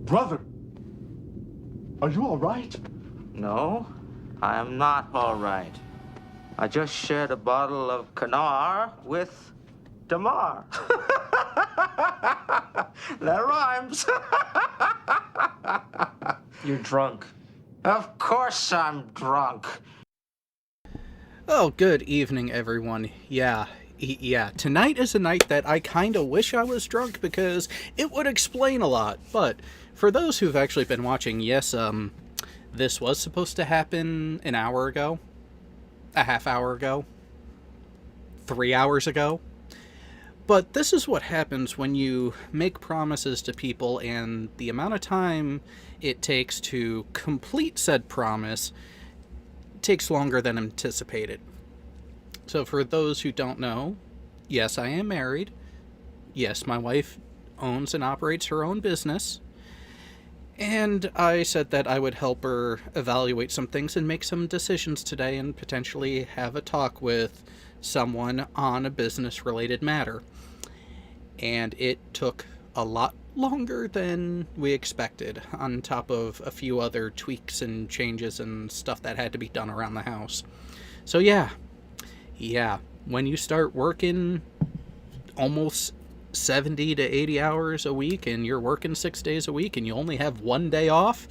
Brother, are you all right? No, I am not all right. I just shared a bottle of Kanar with Damar. That rhymes. You're drunk. Of course I'm drunk. Oh, good evening, everyone. Yeah, tonight is a night that I kinda wish I was drunk because it would explain a lot. But for those who've actually been watching, yes, this was supposed to happen an hour ago, a half hour ago, 3 hours ago. But this is what happens when you make promises to people and the amount of time it takes to complete said promise takes longer than anticipated. So for those who don't know, yes, I am married. Yes, my wife owns and operates her own business. And I said that I would help her evaluate some things and make some decisions today and potentially have a talk with someone on a business related matter. And it took a lot longer than we expected, on top of a few other tweaks and changes and stuff that had to be done around the house. So yeah, when you start working almost 70 to 80 hours a week and you're working 6 days a week and you only have one day off,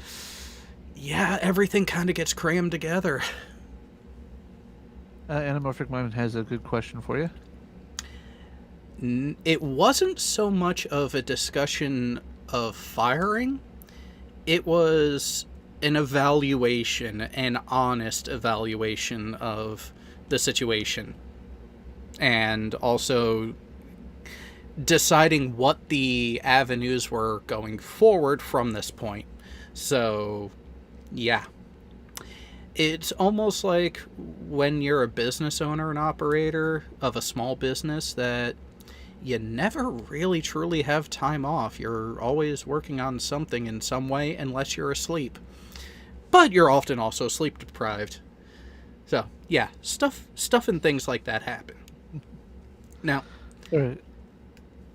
yeah, everything kind of gets crammed together. Anamorphic Mind has a good question for you. It wasn't so much of a discussion of firing. It was an evaluation, an honest evaluation of the situation. And also deciding what the avenues were going forward from this point. So, yeah. It's almost like when you're a business owner and operator of a small business that you never really truly have time off. You're always working on something in some way unless you're asleep. But you're often also sleep deprived. So, yeah, stuff and things like that happen. Now, All right.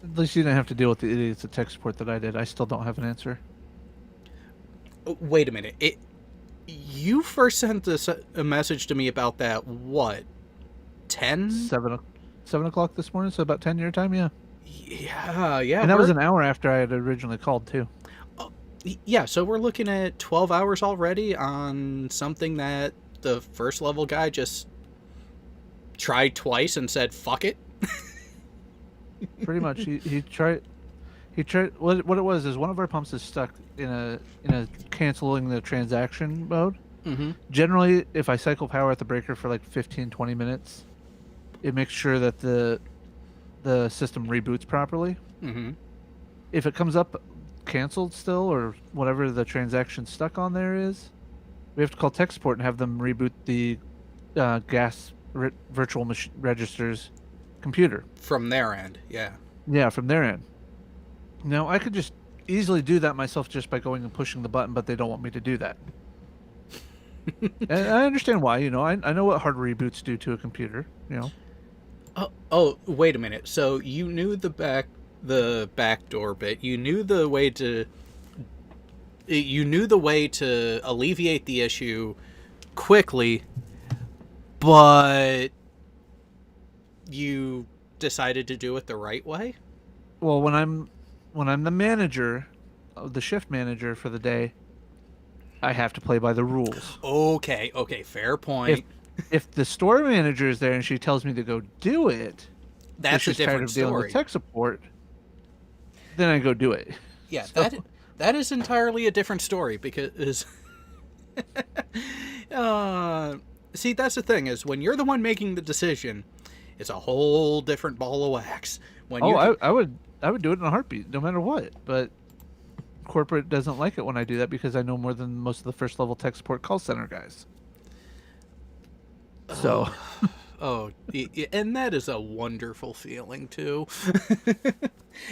At least you didn't have to deal with the idiots at tech support that I did. I still don't have an answer. wait a minute. You first sent a message to me about that, what, 10? 7 o'clock this morning, so about 10 your time, yeah. Yeah. And that was an hour after I had originally called, too. Yeah, so we're looking at 12 hours already on something that the first level guy just tried twice and said, fuck it. Pretty much. He tried what it was is one of our pumps is stuck in a canceling the transaction mode. Mm-hmm. Generally, if I cycle power at the breaker for like 15-20 minutes, it makes sure that the system reboots properly. Mm-hmm. If it comes up canceled still or whatever the transaction stuck on there is, we have to call tech support and have them reboot the gas virtual registers computer. From their end, yeah. Yeah, from their end. Now, I could just easily do that myself just by going and pushing the button, but they don't want me to do that. And I understand why, I know what hard reboots do to a computer, Oh, wait a minute. So you knew the backdoor bit. You knew the way to alleviate the issue quickly, but you decided to do it the right way? Well, when I'm the manager, the shift manager for the day, I have to play by the rules. Okay, fair point. If the store manager is there and she tells me to go do it, that's a different tired of dealing story. with tech support, then I go do it. Yeah, so. that is entirely a different story because see, that's the thing is when you're the one making the decision, it's a whole different ball of wax. I would do it in a heartbeat, no matter what. But corporate doesn't like it when I do that because I know more than most of the first level tech support call center guys. So, and that is a wonderful feeling too.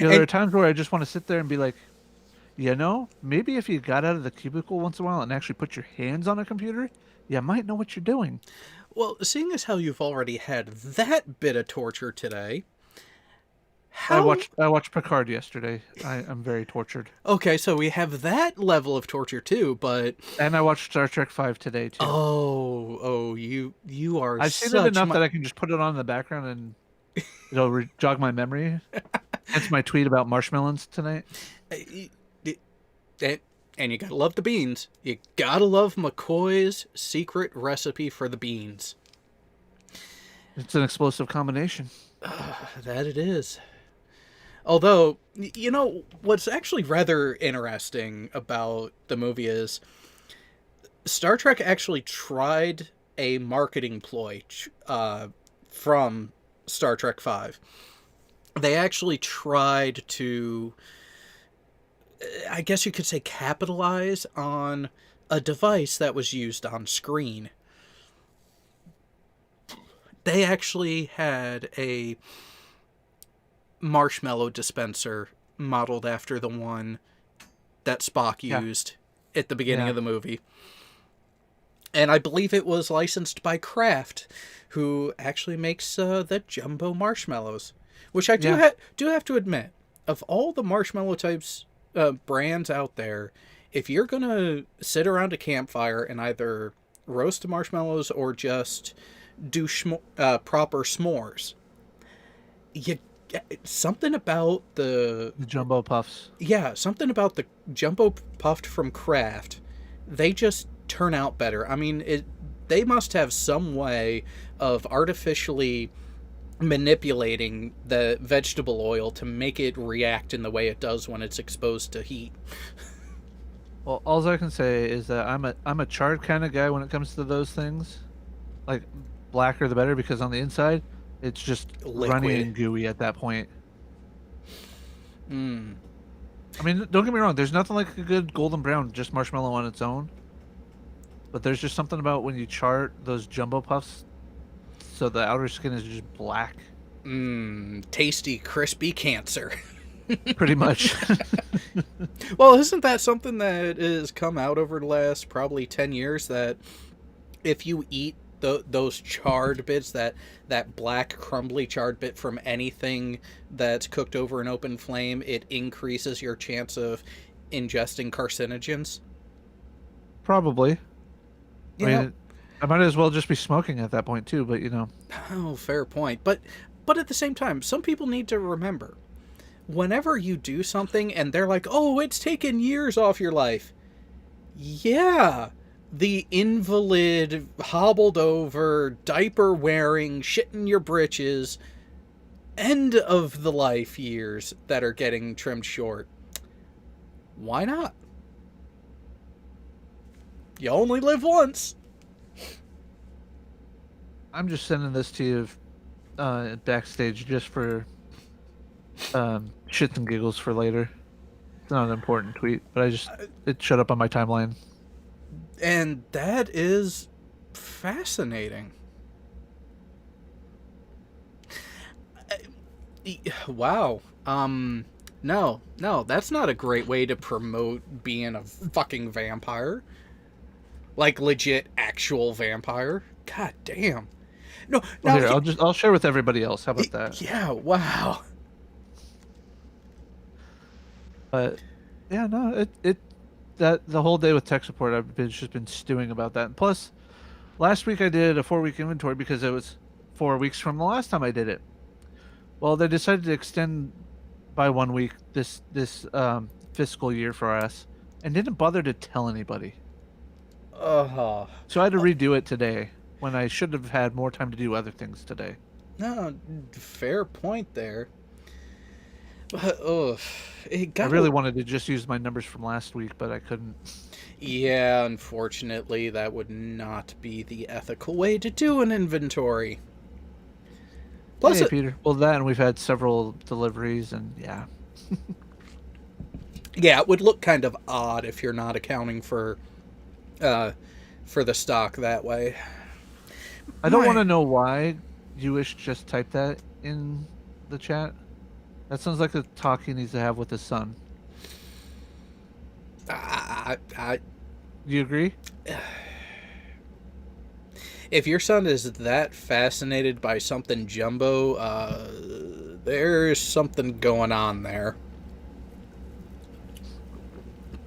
There are times where I just want to sit there and be like, maybe if you got out of the cubicle once in a while and actually put your hands on a computer, you might know what you're doing. Well, seeing as how you've already had that bit of torture today, How? I watched Picard yesterday. I'm very tortured. Okay, so we have that level of torture too, but And I watched Star Trek 5 today too. you are I've seen it such enough my that I can just put it on in the background and it'll jog my memory. Hence my tweet about marshmallows tonight. and, and you gotta love the beans. You gotta love McCoy's secret recipe for the beans. It's an explosive combination. That it is. Although, you know, what's actually rather interesting about the movie is Star Trek actually tried a marketing ploy from Star Trek 5. They actually tried to, I guess you could say, capitalize on a device that was used on screen. They actually had a marshmallow dispenser modeled after the one that Spock used at the beginning of the movie. And I believe it was licensed by Kraft, who actually makes the jumbo marshmallows. Which I do have to admit, of all the marshmallow types brands out there, if you're going to sit around a campfire and either roast marshmallows or just do proper s'mores, something about the jumbo puffs. Yeah, something about the jumbo puffed from Kraft. They just turn out better. I mean, they must have some way of artificially manipulating the vegetable oil to make it react in the way it does when it's exposed to heat. Well, all I can say is that I'm a charred kind of guy when it comes to those things. Like, blacker the better, because on the inside it's just liquid, runny and gooey at that point. I mean, don't get me wrong, there's nothing like a good golden brown just marshmallow on its own, but there's just something about when you char those jumbo puffs so the outer skin is just black. Tasty, crispy cancer. Pretty much. Well, isn't that something that has come out over the last probably 10 years, that if you eat those charred bits, that black crumbly charred bit from anything that's cooked over an open flame, it increases your chance of ingesting carcinogens? Probably. You I know, mean, I might as well just be smoking at that point too, but you know. Oh, fair point. But at the same time, some people need to remember, whenever you do something and they're like, oh, it's taken years off your life. Yeah. The invalid, hobbled over, diaper wearing, shit in your britches, end of the life years that are getting trimmed short. Why not? You only live once. I'm just sending this to you backstage just for shits and giggles for later. It's not an important tweet, but it showed up on my timeline. And that is fascinating. Wow. No, that's not a great way to promote being a fucking vampire. Like, legit, actual vampire. God damn. No, well, here, I'll share with everybody else. How about that? Yeah, wow. But yeah, no, that the whole day with tech support, I've just been stewing about that. And plus, last week I did a 4-week inventory because it was 4 weeks from the last time I did it. Well, they decided to extend by 1 week this fiscal year for us, and didn't bother to tell anybody. So I had to redo it today when I should have had more time to do other things today. No, fair point there. But, I really wanted to just use my numbers from last week, but I couldn't. Yeah, unfortunately, that would not be the ethical way to do an inventory. Plus, hey, Peter. Well, that, and we've had several deliveries, and yeah. Yeah, it would look kind of odd if you're not accounting for the stock that way. I don't want to know why Jewish just typed that in the chat. That sounds like a talk he needs to have with his son. Do you agree? If your son is that fascinated by something jumbo, There's something going on there.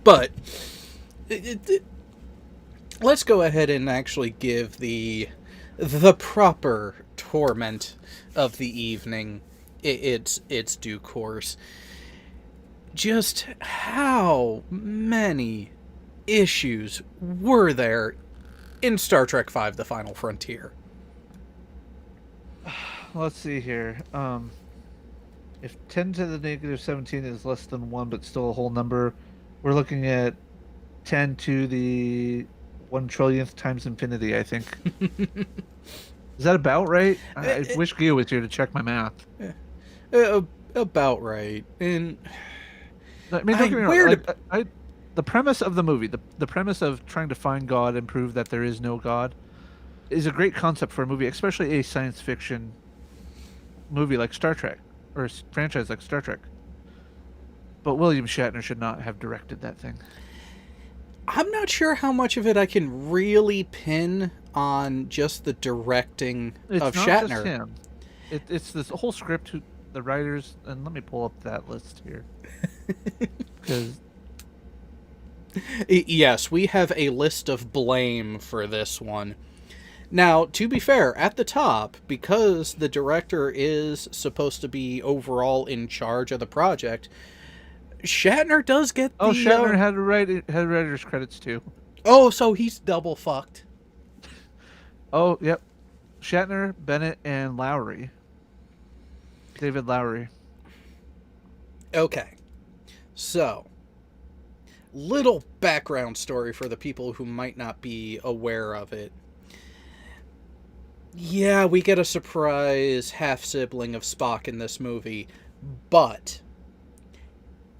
But let's go ahead and actually give the proper torment of the evening its due course. Just how many issues were there in Star Trek V: The Final Frontier? Let's see here. If 10 to the negative 17 is less than 1, but still a whole number, we're looking at 10 to the 1 trillionth times infinity, I think. Is that about right? I wish Gio was here to check my math. About right. And I mean, don't get me wrong. The premise of the movie, the premise of trying to find God and prove that there is no God, is a great concept for a movie, especially a science fiction movie like Star Trek, or a franchise like Star Trek. But William Shatner should not have directed that thing. I'm not sure how much of it I can really pin on just the directing of not Shatner. Just him. It's this whole script, the writers, and let me pull up that list here. Because yes, we have a list of blame for this one. Now, to be fair, at the top, because the director is supposed to be overall in charge of the project, Shatner does get the... Oh, Shatner had writer's credits too. Oh, so he's double fucked. Oh, yep. Shatner, Bennett, and Lowry. David Lowry. Okay. So, little background story for the people who might not be aware of it. Yeah, we get a surprise half-sibling of Spock in this movie, but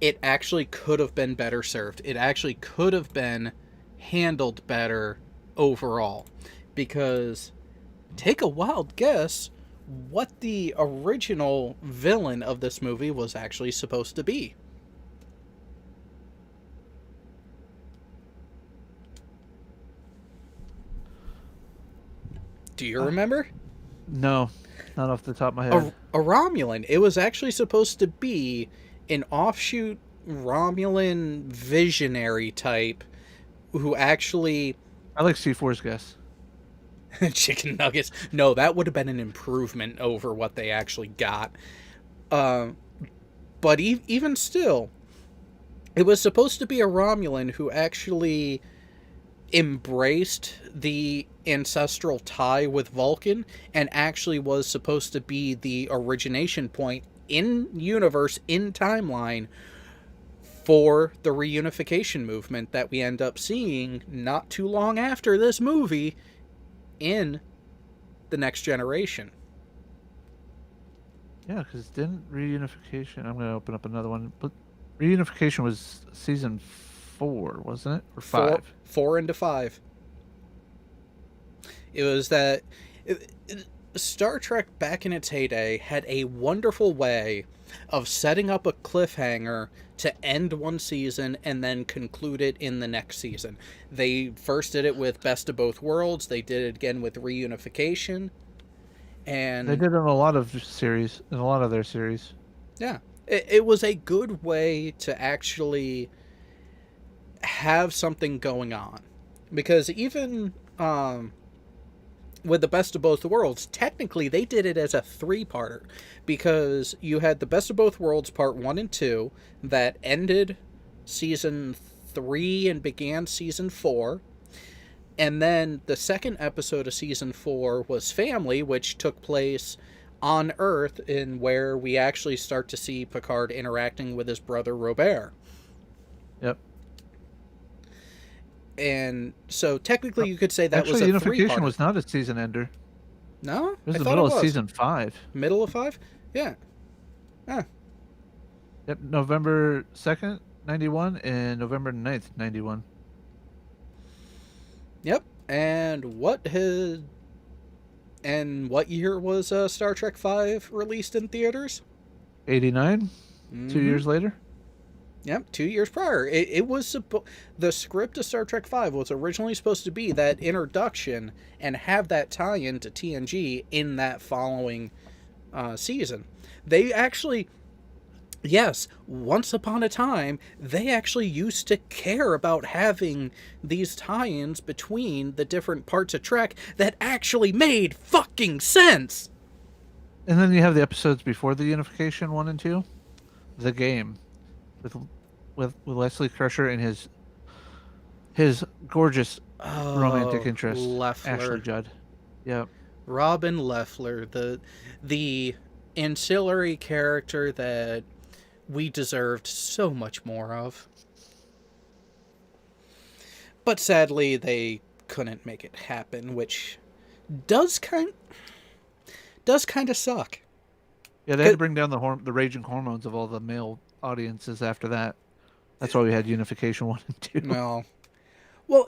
it actually could have been better served. It actually could have been handled better overall. Because, take a wild guess what the original villain of this movie was actually supposed to be. Do you remember? No, not off the top of my head. A Romulan. It was actually supposed to be an offshoot Romulan visionary type who actually... I like C4's guess. Chicken nuggets. No, that would have been an improvement over what they actually got. But even still, it was supposed to be a Romulan who actually embraced the ancestral tie with Vulcan and actually was supposed to be the origination point in universe, in timeline, for the reunification movement that we end up seeing not too long after this movie in The Next Generation. Yeah, because didn't reunification... I'm going to open up another one. But reunification was season 4, wasn't it? Or 5? 4 into 5. It was that... Star Trek, back in its heyday, had a wonderful way of setting up a cliffhanger to end one season and then conclude it in the next season. They first did it with Best of Both Worlds. They did it again with Reunification. And they did it in a lot of series, in a lot of their series. Yeah. It was a good way to actually have something going on. Because even with the Best of Both Worlds, technically they did it as a 3-parter. Because you had the Best of Both Worlds Part 1 and 2 that ended Season 3 and began Season 4. And then the second episode of Season 4 was Family, which took place on Earth, in where we actually start to see Picard interacting with his brother Robert. Yep. And so technically you could say that actually, was a Unification 3-parter. Was not a season ender. No? It was I the thought middle it of was. season 5. Middle of 5? Yeah. Ah. Yep, November 2nd, 91, and November 9th, 91. Yep. And what year was Star Trek V released in theaters? 89, 2 years later. Yep, 2 years prior. It was the script of Star Trek V was originally supposed to be that introduction and have that tie-in to TNG in that following season. They actually, yes, once upon a time, they actually used to care about having these tie-ins between the different parts of Trek that actually made fucking sense. And then you have the episodes before the unification, 1 and 2, the game, with Wesley Crusher and his gorgeous romantic interest, Leffler. Ashley Judd. Yep. Robin Leffler, the ancillary character that we deserved so much more of. But sadly, they couldn't make it happen, which does kind of suck. Yeah, they had to bring down the raging hormones of all the male audiences after that. That's why we had Unification 1 and 2. No. Well,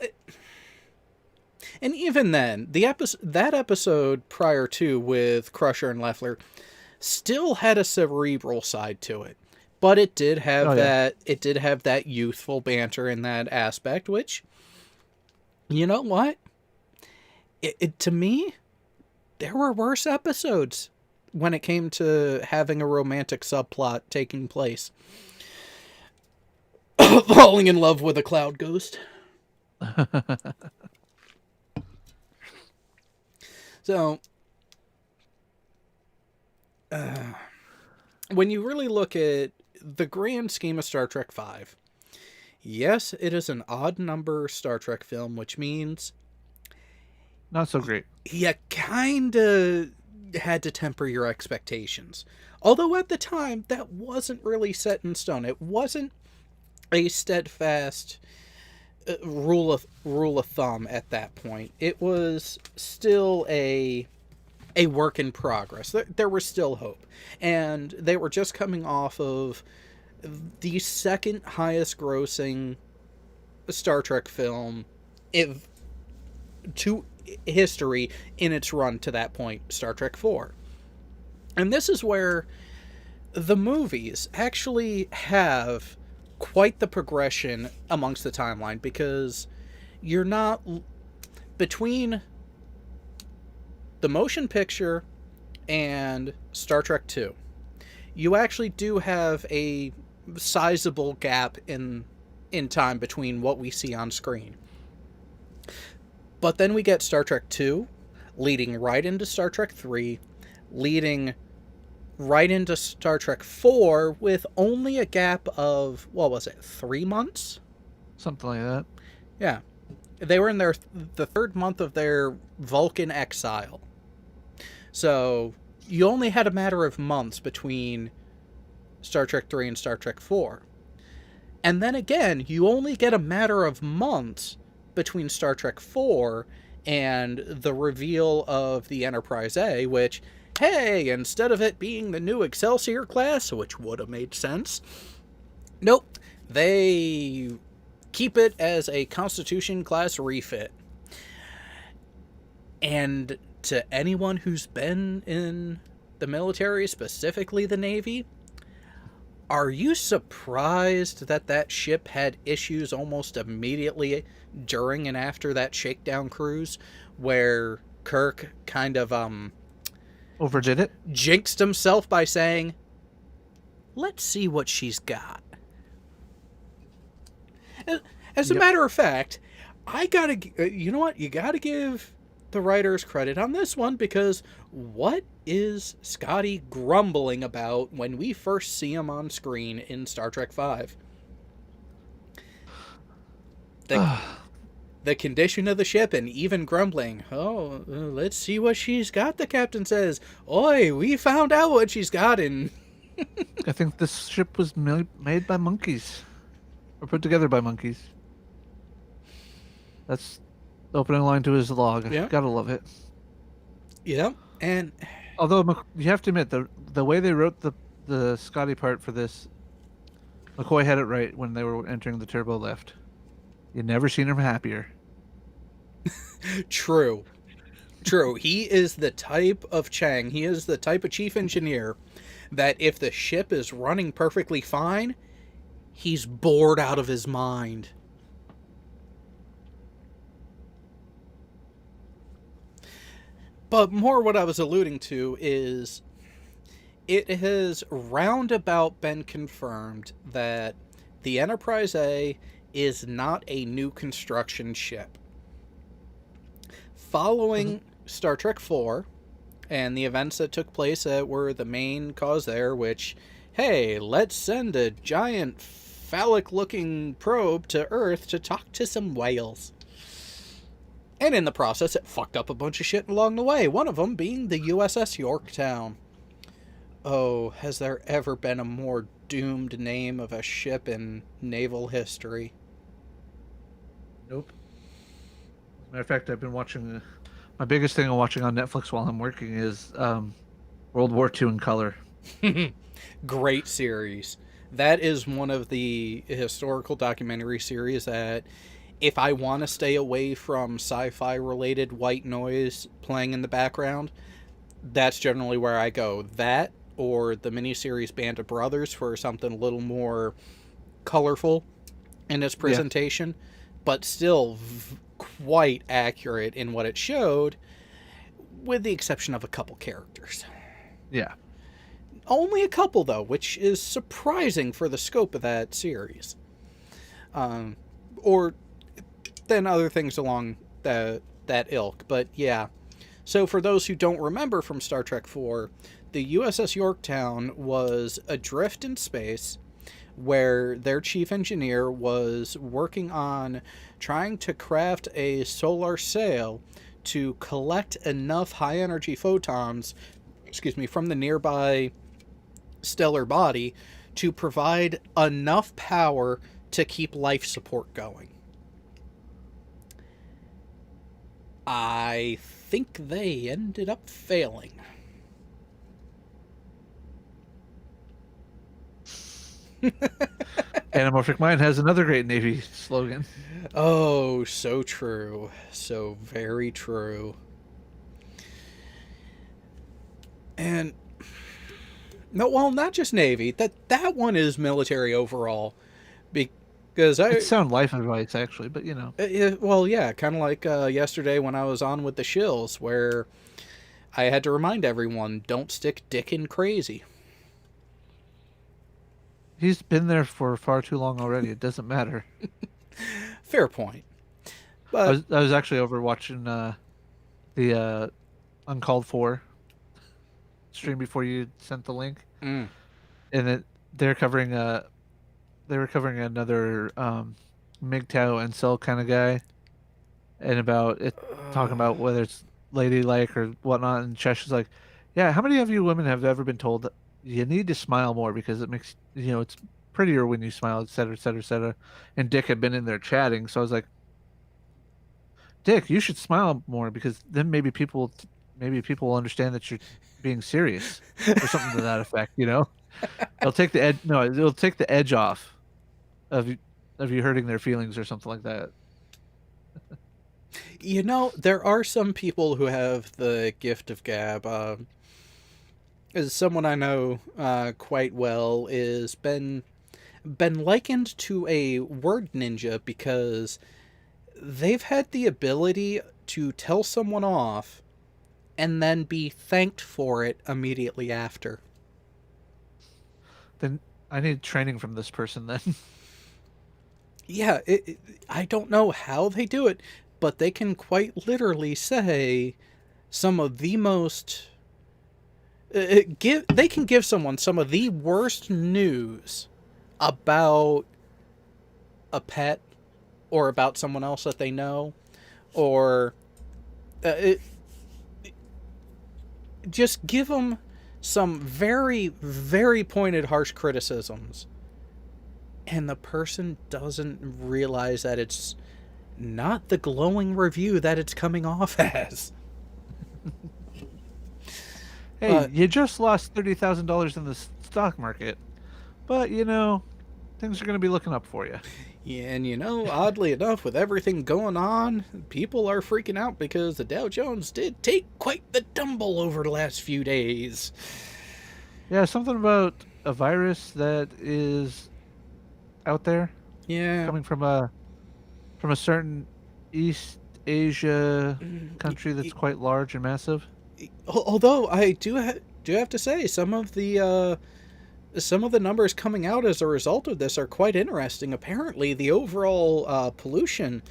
and even then, that episode prior to with Crusher and Leffler still had a cerebral side to it. But it did have that youthful banter in that aspect, which, you know what? To me, there were worse episodes when it came to having a romantic subplot taking place. Falling in love with a cloud ghost. So, when you really look at the grand scheme of Star Trek V, yes, it is an odd number Star Trek film, which means not so great. You kind of had to temper your expectations. Although at the time, that wasn't really set in stone. It wasn't a steadfast rule of thumb at that point. It was still a work in progress. There was still hope. And they were just coming off of the second highest grossing Star Trek film to history in its run to that point, Star Trek IV. And this is where the movies actually have quite the progression amongst the timeline, because you're not between the motion picture and Star Trek II. You actually do have a sizable gap in time between what we see on screen. But then we get Star Trek II, leading right into Star Trek III, leading right into Star Trek IV with only a gap of, 3 months? Something like that. Yeah. They were in the third month of their Vulcan exile. So you only had a matter of months between Star Trek III and Star Trek IV. And then again, you only get a matter of months between Star Trek IV and the reveal of the Enterprise A, which, hey, instead of it being the new Excelsior class, which would have made sense, nope, they keep it as a Constitution class refit. And to anyone who's been in the military, specifically the Navy, are you surprised that ship had issues almost immediately during and after that shakedown cruise, where Kirk kind of overdid it, jinxed himself by saying, "Let's see what she's got." As a matter of fact, I gotta, you know what? You gotta give the writers credit on this one, because what is Scotty grumbling about when we first see him on screen in Star Trek V? The condition of the ship, and even grumbling, let's see what she's got, the captain says. Oi, we found out what she's got, and I think this ship was made by monkeys, or put together by monkeys. That's the opening line to his log. Yeah. Gotta love it. Yeah, and although you have to admit, the way they wrote the Scotty part for this, McCoy had it right when they were entering the turbo lift. You never seen him happier. True. He is the type of Chang. He is the type of chief engineer that if the ship is running perfectly fine, he's bored out of his mind. But more what I was alluding to is, It has roundabout been confirmed that the Enterprise A is not a new construction ship. Following Star Trek IV and the events that took place that were the main cause there, which, hey, let's send a giant phallic-looking probe to Earth to talk to some whales. And in the process, it fucked up a bunch of shit along the way, one of them being the USS Yorktown. Oh, has there ever been a more doomed name of a ship in naval history? Nope. As a matter of fact, I've been watching. My biggest thing I'm watching on Netflix while I'm working is World War II in color. Great series. That is one of the historical documentary series that, if I want to stay away from sci-fi related white noise playing in the background, that's generally where I go. That or the miniseries Band of Brothers for something a little more colorful in its presentation, but still quite accurate in what it showed, with the exception of a couple characters. Yeah. Only a couple, though, which is surprising for the scope of that series. Or then other things along that ilk. But yeah. So for those who don't remember from Star Trek IV, the USS Yorktown was adrift in space, where their chief engineer was working on trying to craft a solar sail to collect enough high-energy photons, from the nearby stellar body to provide enough power to keep life support going. I think they ended up failing. Anamorphic Mind has another great Navy slogan. Oh, so true. So very true. And no, well, not just Navy. That one is military overall, because It's sound life advice actually, but you know. Well, yeah, kind of like yesterday when I was on with the shills, where I had to remind everyone, don't stick dick in crazy. He's been there for far too long already. It doesn't matter. Fair point. But I was actually over watching the Uncalled For stream before you sent the link, and they were covering another MGTOW and Cell kind of guy, and about it talking about whether it's ladylike or whatnot. And Chesh is like, "Yeah, how many of you women have ever been told that you need to smile more because it makes it's prettier when you smile, etc., etc., etc." And Dick had been in there chatting, so I was like, "Dick, you should smile more because then maybe people will understand that you're being serious or something to that effect." It'll take the edge. No, it'll take the edge off of you hurting their feelings or something like that. There are some people who have the gift of gab. As someone I know quite well is been likened to a word ninja because they've had the ability to tell someone off and then be thanked for it immediately after. Then I need training from this person then. Yeah, I don't know how they do it, but they can quite literally say some of the most... they can give someone some of the worst news about a pet or about someone else that they know, or just give them some very, very pointed, harsh criticisms, and the person doesn't realize that it's not the glowing review that it's coming off as. Hey, you just lost $30,000 in the stock market, but things are going to be looking up for you. Yeah, and oddly enough, with everything going on, people are freaking out because the Dow Jones did take quite the tumble over the last few days. Yeah, something about a virus that is out there. Yeah, coming from a certain East Asia country that's quite large and massive. Although I do do have to say, some of the numbers coming out as a result of this are quite interesting. Apparently, the overall pollution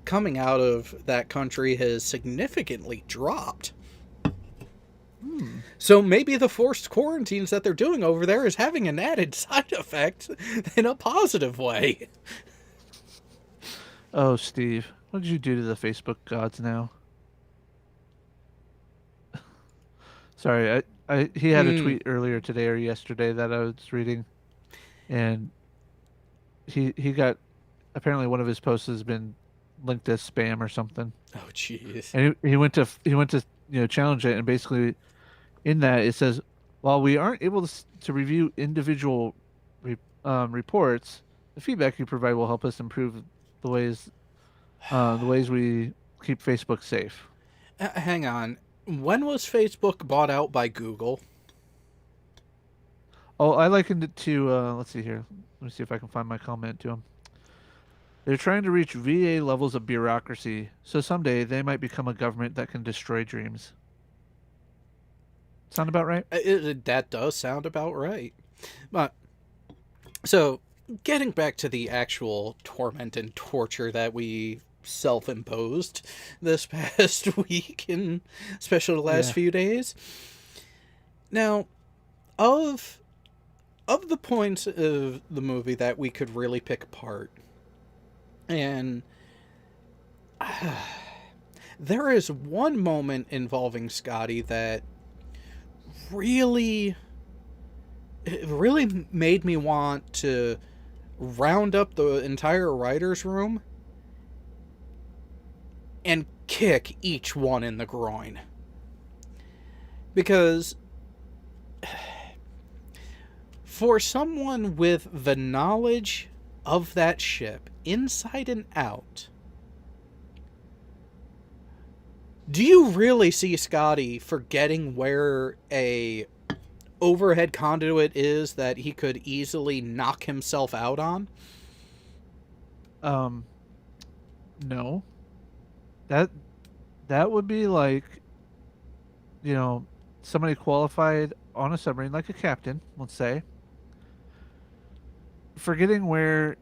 coming out of that country has significantly dropped. So maybe the forced quarantines that they're doing over there is having an added side effect in a positive way. Oh, Steve, what did you do to the Facebook gods now? Sorry, he had a tweet earlier today or yesterday that I was reading, and he got, apparently one of his posts has been linked as spam or something, Oh, jeez. and he went to challenge it, and basically in that it says, while we aren't able to review individual reports, the feedback you provide will help us improve the ways we keep Facebook safe. Hang on. When was Facebook bought out by Google? Oh, I likened it to, let's see here. Let me see if I can find my comment to him. They're trying to reach VA levels of bureaucracy, so someday they might become a government that can destroy dreams. Sound about right? That does sound about right. But, so, getting back to the actual torment and torture that we self-imposed this past week, and especially the last few days. Now, of the points of the movie that we could really pick apart, and there is one moment involving Scotty that really made me want to round up the entire writer's room and kick each one in the groin. Because for someone with the knowledge of that ship, inside and out, do you really see Scotty forgetting where a overhead conduit is that he could easily knock himself out on? No. That would be like, somebody qualified on a submarine, like a captain, let's say, forgetting where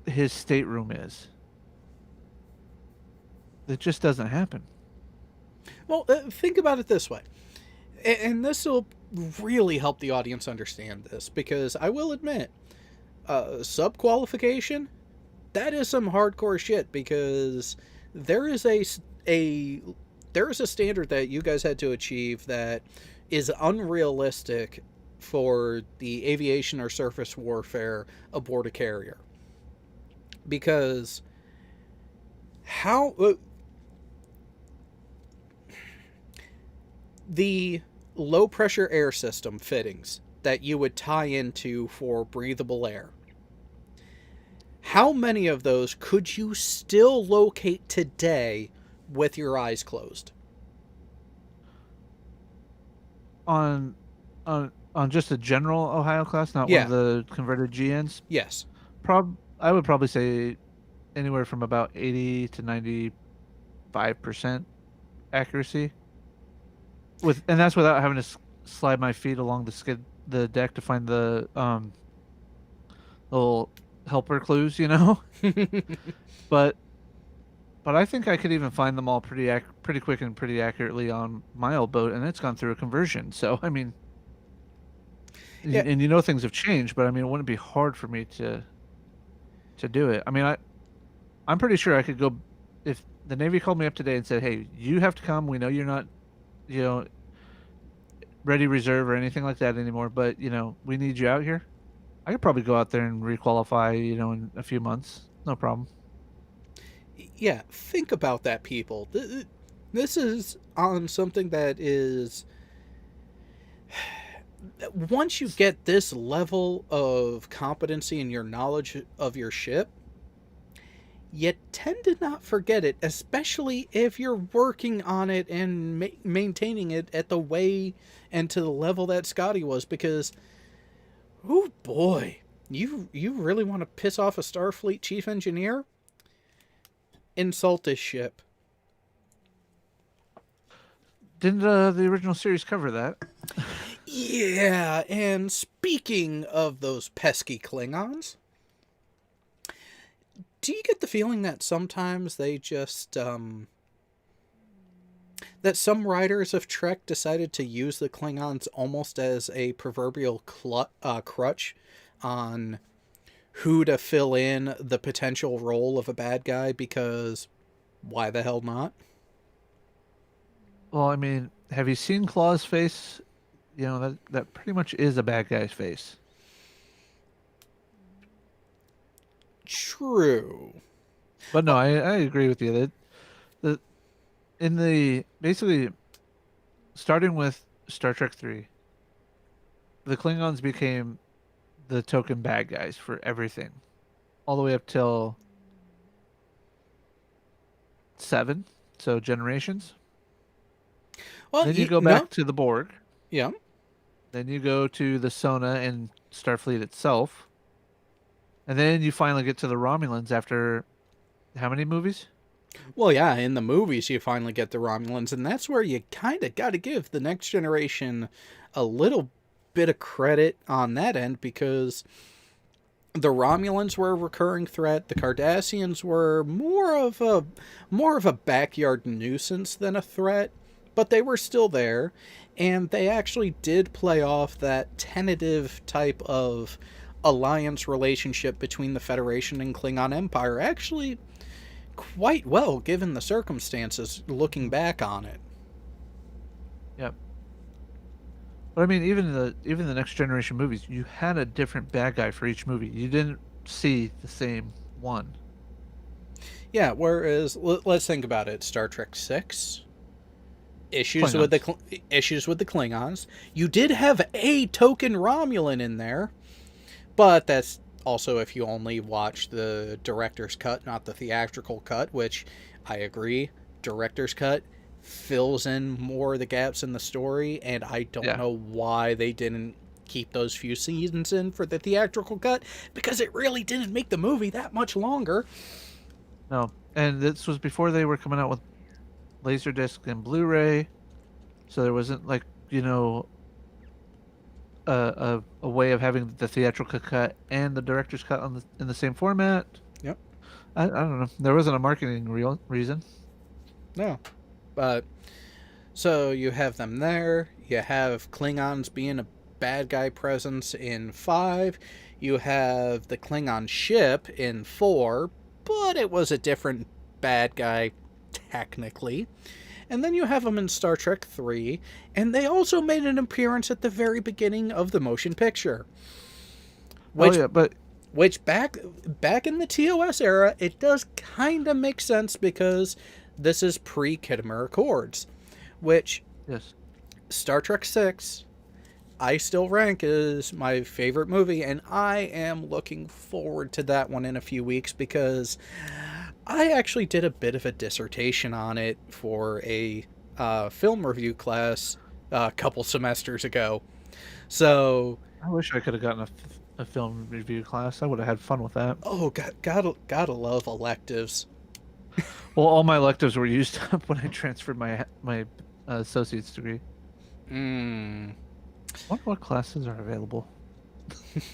his stateroom is. It just doesn't happen. Well, think about it this way. And this will really help the audience understand this, because I will admit, sub-qualification, that is some hardcore shit, because there is a standard that you guys had to achieve that is unrealistic for the aviation or surface warfare aboard a carrier. Because how the low pressure air system fittings that you would tie into for breathable air, how many of those could you still locate today with your eyes closed? On just a general Ohio class, not one of the converted GNs? Yes. I would probably say anywhere from about 80 to 95% accuracy. And that's without having to slide my feet along the deck to find the little helper clues, But I think I could even find them all pretty quick and pretty accurately on my old boat, and it's gone through a conversion. So I mean, and things have changed, but I mean, it wouldn't be hard for me to do it. I mean, I'm pretty sure I could go if the Navy called me up today and said, "Hey, you have to come. We know you're not, ready reserve or anything like that anymore, but we need you out here." I could probably go out there and requalify, in a few months. No problem. Yeah, think about that, people. This is on something that is... Once you get this level of competency in your knowledge of your ship, you tend to not forget it, especially if you're working on it and maintaining it at the way and to the level that Scotty was, because... Oh boy, you really want to piss off a Starfleet chief engineer? Insult this ship. Didn't the original series cover that? Yeah, and speaking of those pesky Klingons, do you get the feeling that sometimes they just, that some writers of Trek decided to use the Klingons almost as a proverbial crutch on who to fill in the potential role of a bad guy, because why the hell not? Well, I mean, have you seen Claw's face? You know, that pretty much is a bad guy's face. True. But no, I agree with you that the in the basically starting with Star Trek 3, the Klingons became the token bad guys for everything, all the way up till 7, so Generations. Well, Then you go no. back to the Borg. Yeah. Then you go to the Sona and Starfleet itself. And then you finally get to the Romulans after how many movies? Well, yeah, in the movies you finally get the Romulans, and that's where you kind of got to give the Next Generation a little bit of credit on that end, because the Romulans were a recurring threat. The Cardassians were more of a backyard nuisance than a threat, but they were still there, and they actually did play off that tentative type of alliance relationship between the Federation and Klingon Empire actually quite well, given the circumstances, looking back on it. Yep. But I mean, even the Next Generation movies, you had a different bad guy for each movie. You didn't see the same one. Yeah, whereas let's think about it. Star Trek 6, issues with Klingons. issues with the Klingons. You did have a token Romulan in there, but that's also if you only watch the director's cut, not the theatrical cut, which I agree, director's cut fills in more of the gaps in the story, and I don't Yeah. know why they didn't keep those few scenes in for the theatrical cut, because it really didn't make the movie that much longer. No. And this was before they were coming out with Laserdisc and Blu-ray, so there wasn't like, a way of having the theatrical cut and the director's cut in the same format. Yep. I don't know. There wasn't a marketing reason. No. But so you have them there. You have Klingons being a bad guy presence in 5. You have the Klingon ship in 4, but it was a different bad guy technically. And then you have them in Star Trek 3, and they also made an appearance at the very beginning of the motion picture. Which, Oh yeah, but which back in the TOS era, it does kind of make sense, because this is pre-Khitomer Accords, which yes. Star Trek 6 I still rank as my favorite movie, and I am looking forward to that one in a few weeks, because I actually did a bit of a dissertation on it for a film review class a couple semesters ago. So, I wish I could have gotten a film review class. I would have had fun with that. oh, gotta love electives. Well, all my electives were used up when I transferred my associate's degree. Mm. I wonder what classes are available.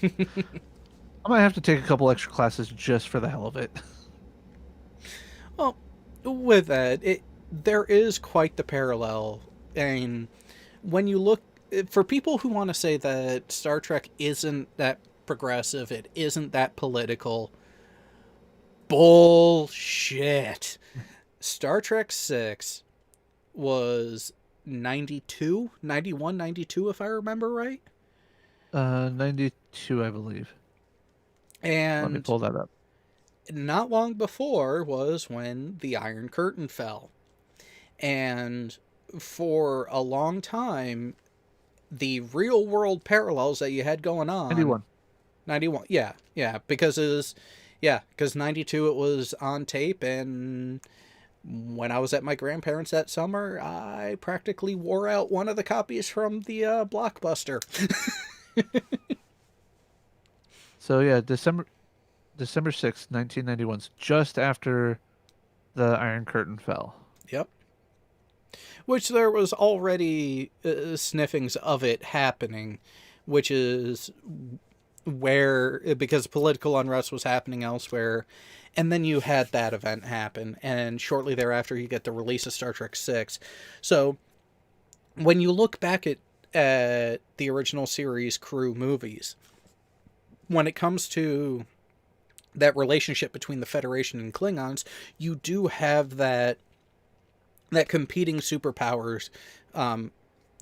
I might have to take a couple extra classes just for the hell of it. Well, with that, there is quite the parallel. And when you look, for people who want to say that Star Trek isn't that progressive, it isn't that political, bullshit. Star Trek 6 was 92, 91, 92, if I remember right. 92, I believe. Let me And pull that up. not long before was when the Iron Curtain fell. And for a long time, the real world parallels that you had going on. 91. 91, yeah, because because 92 it was on tape, and when I was at my grandparents' that summer, I practically wore out one of the copies from the Blockbuster. So yeah, December 6th, 1991, just after the Iron Curtain fell. Yep. which there was already sniffings of it happening, which is where, because political unrest was happening elsewhere, and then you had that event happen, and shortly thereafter you get the release of Star Trek VI. So when you look back at the original series crew movies, when it comes to that relationship between the Federation and Klingons, you do have that competing superpowers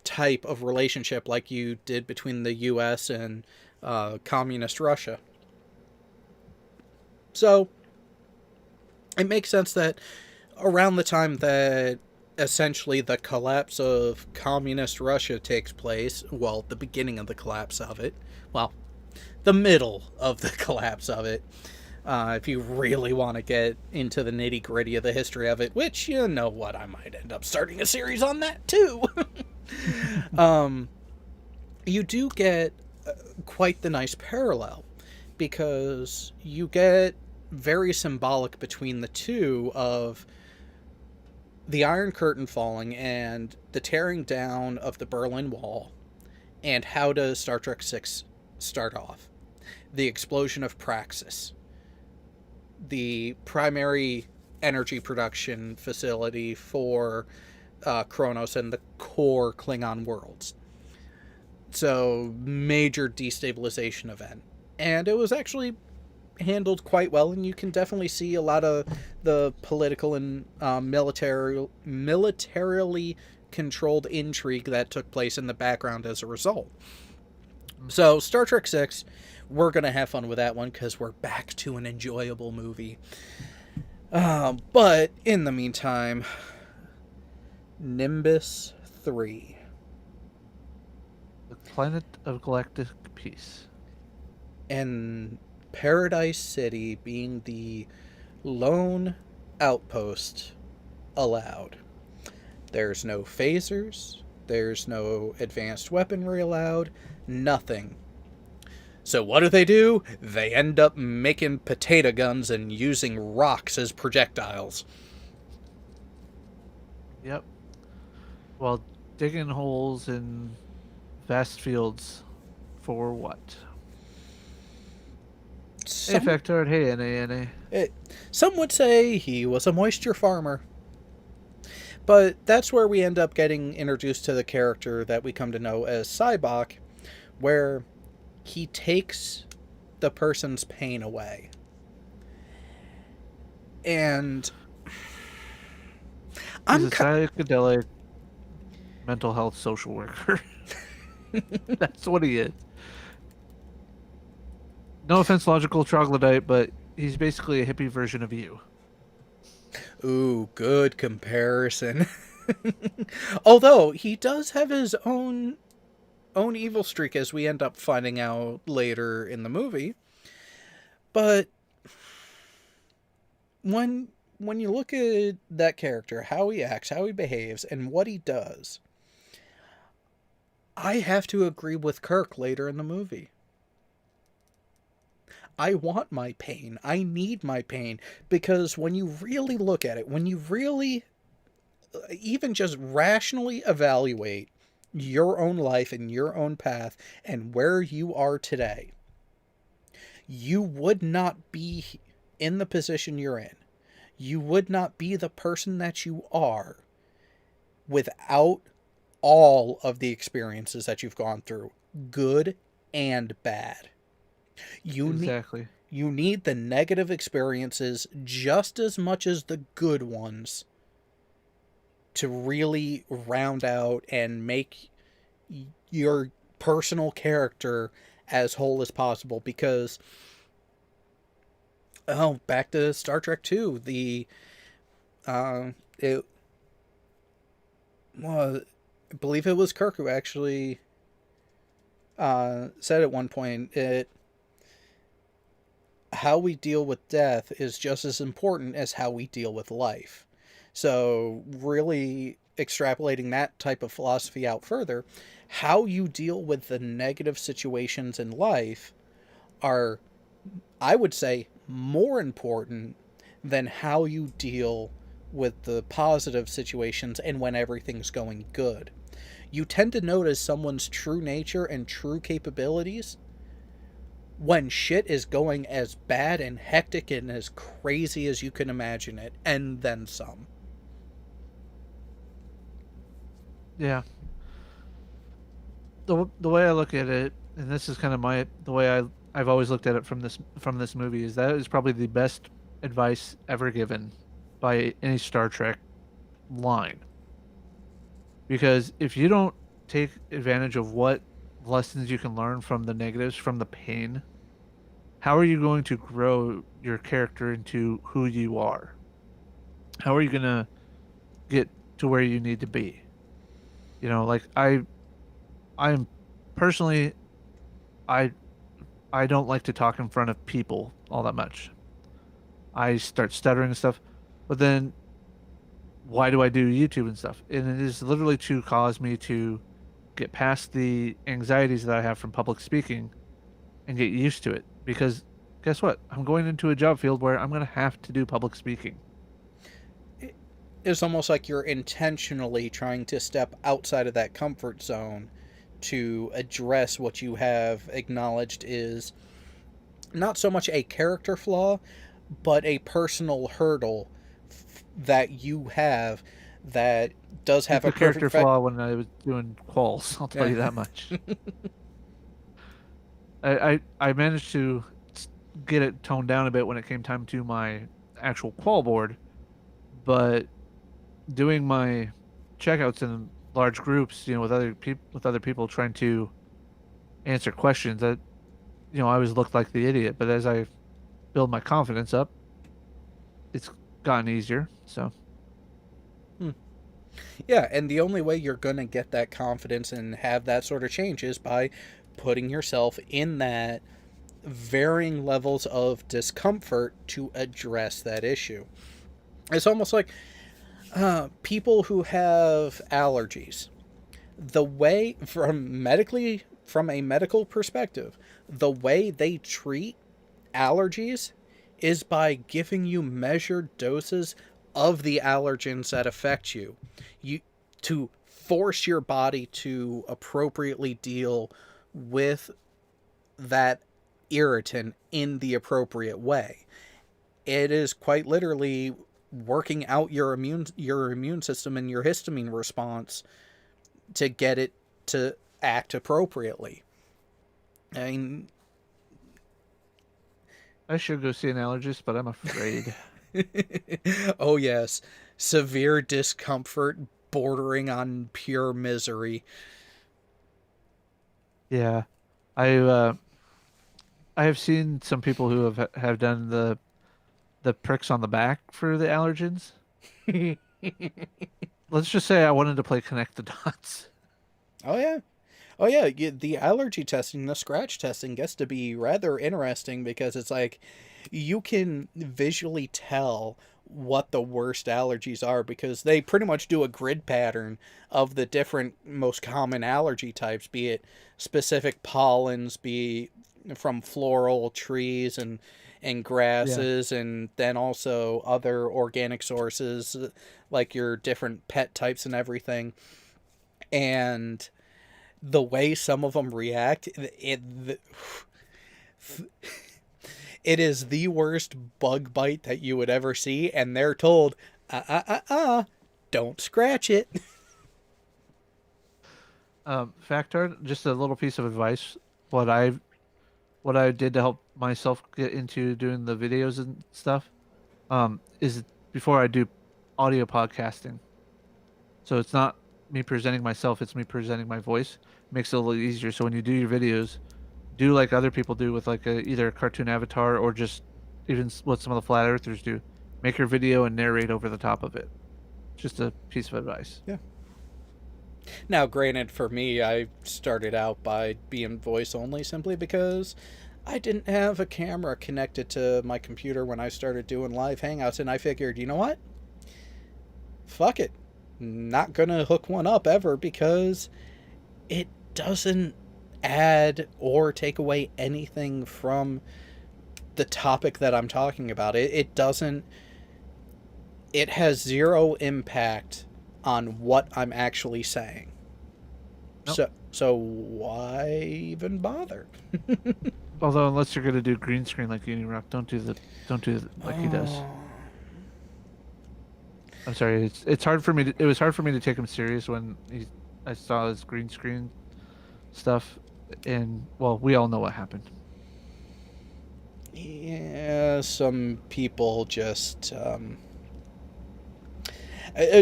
type of relationship like you did between the US and communist Russia. So it makes sense that around the time that essentially the collapse of communist Russia takes place, well, the beginning of the collapse of it, well, the middle of the collapse of it, if you really want to get into the nitty-gritty of the history of it, which, you know what, I might end up starting a series on that too. You do get quite the nice parallel, because you get very symbolic between the two of the Iron Curtain falling and the tearing down of the Berlin Wall. And how does Star Trek VI start off? The explosion of Praxis, the primary energy production facility for Kronos and the core Klingon worlds. So, major destabilization event. And it was actually handled quite well, and you can definitely see a lot of the political and militarily controlled intrigue that took place in the background as a result. So, Star Trek VI, we're going to have fun with that one because we're back to an enjoyable movie. But, in the meantime, Nimbus 3. The Planet of Galactic Peace. And Paradise City being the lone outpost allowed. There's no phasers, there's no advanced weaponry allowed, nothing. So what do? They end up making potato guns and using rocks as projectiles. Yep. While digging holes in vast fields for what? Some would say he was a moisture farmer. But that's where we end up getting introduced to the character that we come to know as Cybok, where he takes the person's pain away. And he's a psychedelic mental health social worker. That's what he is. No offense, logical troglodyte, but he's basically a hippie version of you. Ooh, good comparison. Although, he does have his own evil streak, as we end up finding out later in the movie. But when you look at that character, how he acts, how he behaves, and what he does, I have to agree with Kirk later in the movie. I want my pain. I need my pain. Because when you really look at it, when you really even just rationally evaluate your own life and your own path and where you are today, you would not be in the position you're in. You would not be the person that you are without all of the experiences that you've gone through, good and bad. You need the negative experiences just as much as the good ones to really round out and make your personal character as whole as possible. Because, back to Star Trek 2, I believe it was Kirk who actually said at one point, how we deal with death is just as important as how we deal with life. So really extrapolating that type of philosophy out further, how you deal with the negative situations in life are, I would say, more important than how you deal with the positive situations and when everything's going good. You tend to notice someone's true nature and true capabilities when shit is going as bad and hectic and as crazy as you can imagine it, and then some. Yeah. The way I look at it, and this is kind of the way I've always looked at it from this movie, is that is probably the best advice ever given by any Star Trek line. Because if you don't take advantage of what lessons you can learn from the negatives, from the pain, how are you going to grow your character into who you are? How are you going to get to where you need to be? You know, like I'm personally, I I don't like to talk in front of people all that much. I start stuttering and stuff, but then why do I do YouTube and stuff? And it is literally to cause me to get past the anxieties that I have from public speaking and get used to it. Because guess what? I'm going into a job field where I'm going to have to do public speaking. It's almost like you're intentionally trying to step outside of that comfort zone to address what you have acknowledged is not so much a character flaw, but a personal hurdle that you have that does have It's a a character perfect flaw when I was doing quals. I'll tell you that much. I managed to get it toned down a bit when it came time to my actual qual board, but doing my checkouts in large groups, you know, with other people trying to answer questions, that, you know, I always looked like the idiot. But as I build my confidence up, it's gotten easier. So Yeah, and the only way you're going to get that confidence and have that sort of change is by putting yourself in that varying levels of discomfort to address that issue. It's almost like people who have allergies. The way, from a medical perspective, the way they treat allergies is by giving you measured doses of the allergens that affect you. To force your body to appropriately deal with that irritant in the appropriate way. It is quite literally working out your immune system and your histamine response to get it to act appropriately. I mean, I should go see an allergist, but I'm afraid. oh yes, severe discomfort bordering on pure misery. Yeah, I have seen some people who have done the pricks on the back for the allergens. Let's just say I wanted to play connect the dots. Oh yeah. Oh yeah, the allergy testing, the scratch testing gets to be rather interesting because it's like you can visually tell what the worst allergies are because they pretty much do a grid pattern of the different most common allergy types, be it specific pollens, be from floral trees and grasses, and then also other organic sources like your different pet types and everything. And the way some of them react, it is the worst bug bite that you would ever see, and they're told, don't scratch it. Factard, just a little piece of advice. What I did to help myself get into doing the videos and stuff, is before I do audio podcasting. So it's not me presenting myself, it's me presenting my voice. Makes it a little easier. So when you do your videos, do like other people do with like either a cartoon avatar or just even what some of the flat earthers do. Make your video and narrate over the top of it. Just a piece of advice. Yeah. Now, granted, for me, I started out by being voice only simply because I didn't have a camera connected to my computer when I started doing live hangouts, and I figured, you know what? Fuck it. Not gonna hook one up ever because it doesn't add or take away anything from the topic that I'm talking about. It doesn't it has zero impact on what I'm actually saying. Nope. So why even bother? Although, unless you're gonna do green screen like Unirock, don't do like he does. I'm sorry. It's hard for me. It was hard for me to take him serious when I saw his green screen stuff, and well, we all know what happened. Yeah, some people just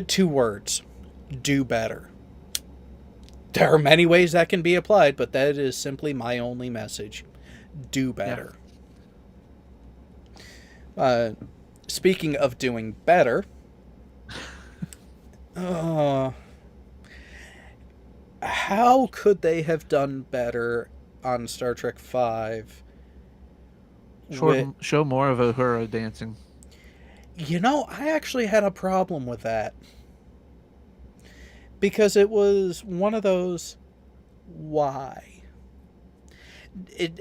2 words: do better. There are many ways that can be applied, but that is simply my only message. Do better. Yeah. Speaking of doing better, how could they have done better on Star Trek V? Show more of Uhura dancing. I actually had a problem with that. Because it was one of those, why? With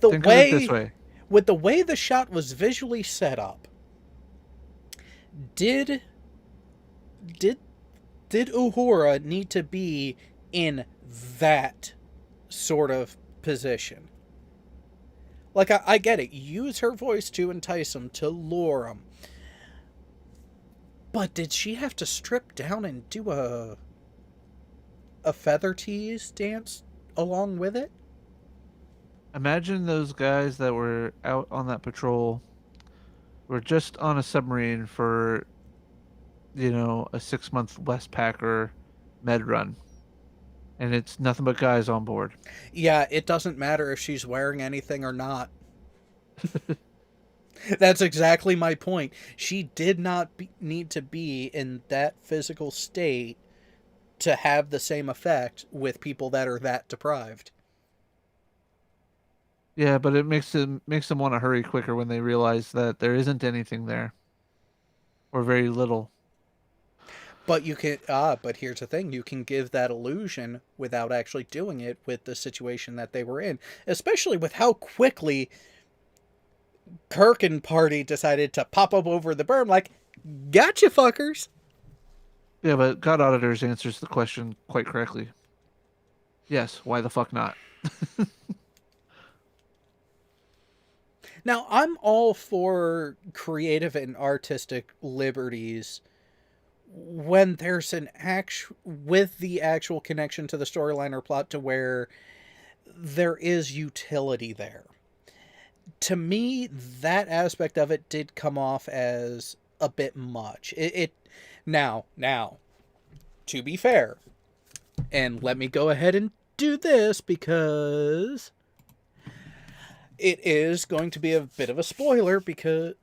the Think way, of it this way. with the way the shot was visually set up, did Uhura need to be in that sort of position? Like, I get it. Use her voice to entice him, to lure him. But did she have to strip down and do a feather tease dance along with it? Imagine those guys that were out on that patrol were just on a submarine for, a 6-month Westpacker med run. And it's nothing but guys on board. Yeah, it doesn't matter if she's wearing anything or not. That's exactly my point. She did not need to be in that physical state to have the same effect with people that are that deprived. Yeah, but it makes them want to hurry quicker when they realize that there isn't anything there, or very little. But but here's the thing, you can give that illusion without actually doing it with the situation that they were in, especially with how quickly Kirk and party decided to pop up over the berm like, gotcha, fuckers. Yeah, but God Auditors answers the question quite correctly. Yes, why the fuck not? Now, I'm all for creative and artistic liberties when there's with the actual connection to the storyline or plot to where there is utility there. To me, that aspect of it did come off as a bit much. Now, to be fair, and let me go ahead and do this because it is going to be a bit of a spoiler, because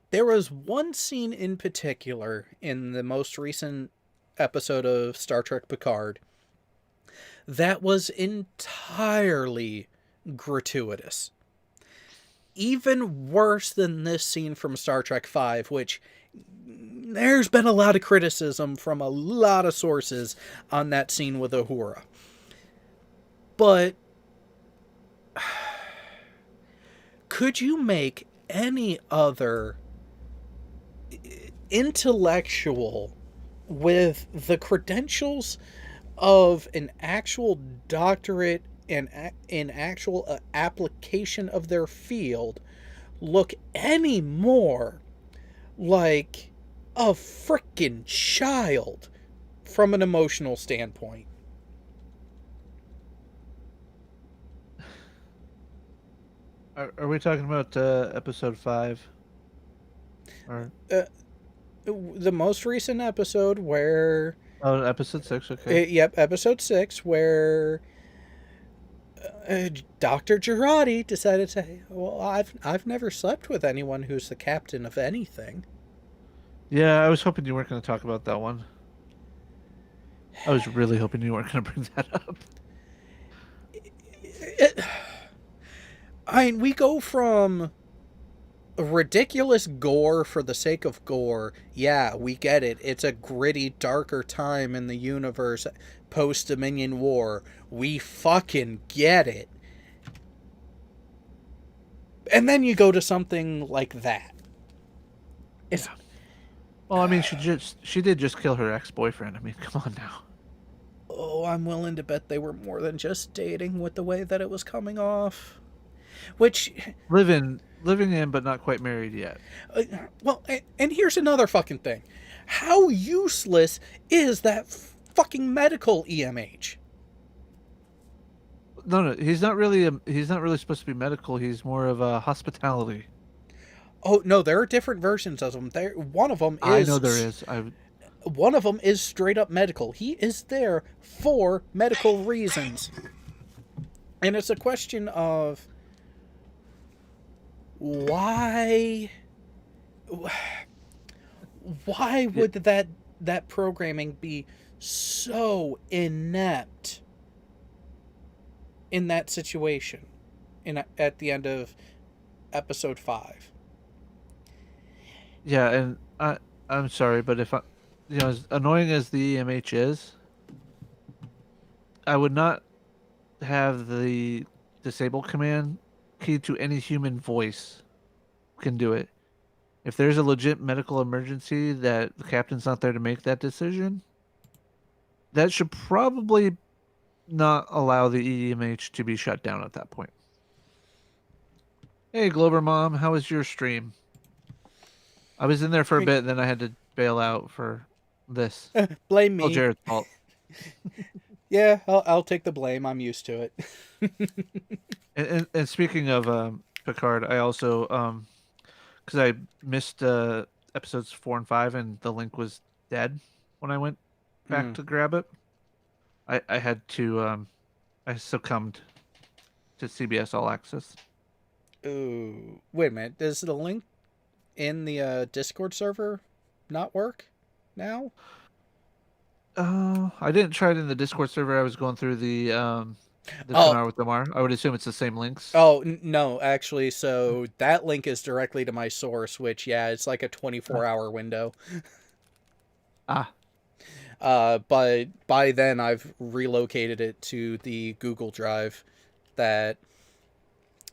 there was one scene in particular in the most recent episode of Star Trek Picard that was entirely gratuitous. Even worse than this scene from Star Trek V, which there's been a lot of criticism from a lot of sources on that scene with Uhura. But could you make any other intellectual with the credentials of an actual doctorate and in actual application of their field look any more like a frickin' child from an emotional standpoint? Are we talking about episode 5? Or The most recent episode where... Oh, episode 6, okay. Yep, episode 6, where Dr. Girardi decided to say, well, I've never slept with anyone who's the captain of anything. Yeah, I was hoping you weren't going to talk about that one. I was really hoping you weren't going to bring that up. I mean, we go from ridiculous gore for the sake of gore. Yeah, we get it. It's a gritty, darker time in the universe post-Dominion War. We fucking get it. And then you go to something like that. It's, Well, I mean, she did just kill her ex-boyfriend. I mean, come on now. oh, I'm willing to bet they were more than just dating with the way that it was coming off. Which, Living in, but not quite married yet. well, and here's another fucking thing. How useless is that fucking medical EMH? No, he's not really. He's not really supposed to be medical. He's more of a hospitality. Oh no, there are different versions of them. One of them is. I know there is. One of them is straight up medical. He is there for medical reasons, and it's a question of why would that programming be so inept in that situation at the end of episode 5? Yeah, and I'm sorry, but if as annoying as the EMH is, I would not have the disable command key to any human voice can do it. If there's a legit medical emergency that the captain's not there to make that decision, that should probably not allow the EMH to be shut down at that point. Hey, Glover Mom, how was your stream? I was in there for a bit, and then I had to bail out for this. Blame me. Oh, Jared's fault. Yeah, I'll take the blame. I'm used to it. And speaking of Picard, I also because I missed episodes 4 and 5, and the link was dead when I went back to grab it. I had to I succumbed to CBS All Access. Ooh, wait a minute. Does the link in the Discord server not work now? I didn't try it in the Discord server. I was going through the Kanar with Damar. I would assume it's the same links. Oh, no, actually, so that link is directly to my source, which, yeah, it's like a 24-hour window. But by then I've relocated it to the Google Drive that,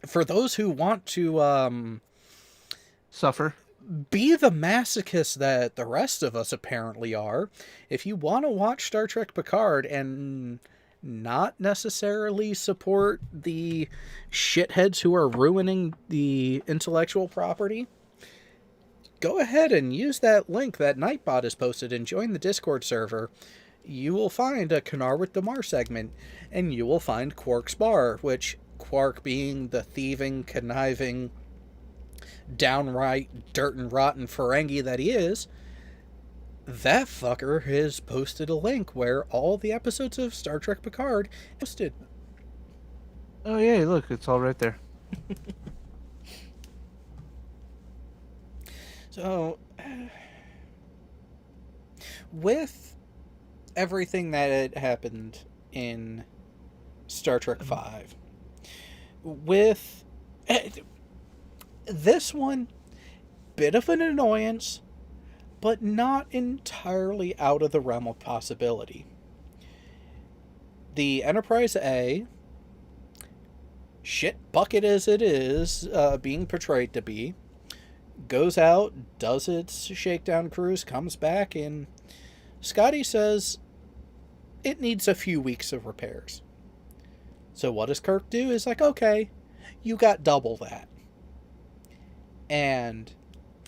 for those who want to, suffer, be the masochist that the rest of us apparently are, if you want to watch Star Trek Picard and not necessarily support the shitheads who are ruining the intellectual property, go ahead and use that link that Nightbot has posted and join the Discord server. You will find a Kanar with Damar segment, and you will find Quark's Bar, which Quark, being the thieving, conniving, downright dirt and rotten Ferengi that he is, that fucker has posted a link where all the episodes of Star Trek Picard posted. Oh yeah, look, it's all right there. So, with everything that had happened in Star Trek 5, with this one, bit of an annoyance, but not entirely out of the realm of possibility. The Enterprise A, shit bucket as it is being portrayed to be, goes out, does its shakedown cruise, comes back, and Scotty says it needs a few weeks of repairs. So what does Kirk do? Is like, okay, you got double that. And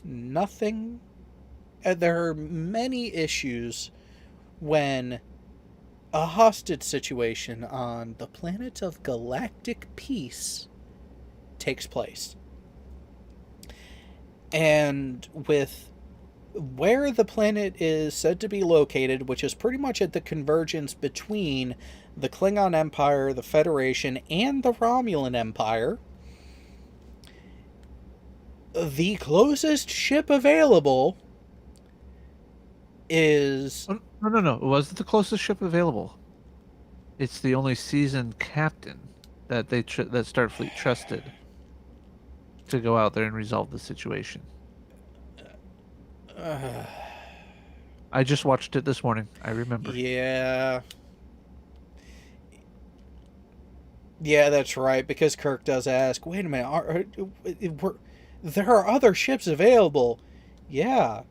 nothing... there are many issues when a hostage situation on the planet of galactic peace takes place. And with where the planet is said to be located, which is pretty much at the convergence between the Klingon Empire, the Federation, and the Romulan Empire, the closest ship available is... No. It wasn't the closest ship available. It's the only seasoned captain that that Starfleet trusted to go out there and resolve the situation. I just watched it this morning. I remember. Yeah. Yeah, that's right, because Kirk does ask, wait a minute, there are other ships available. Yeah,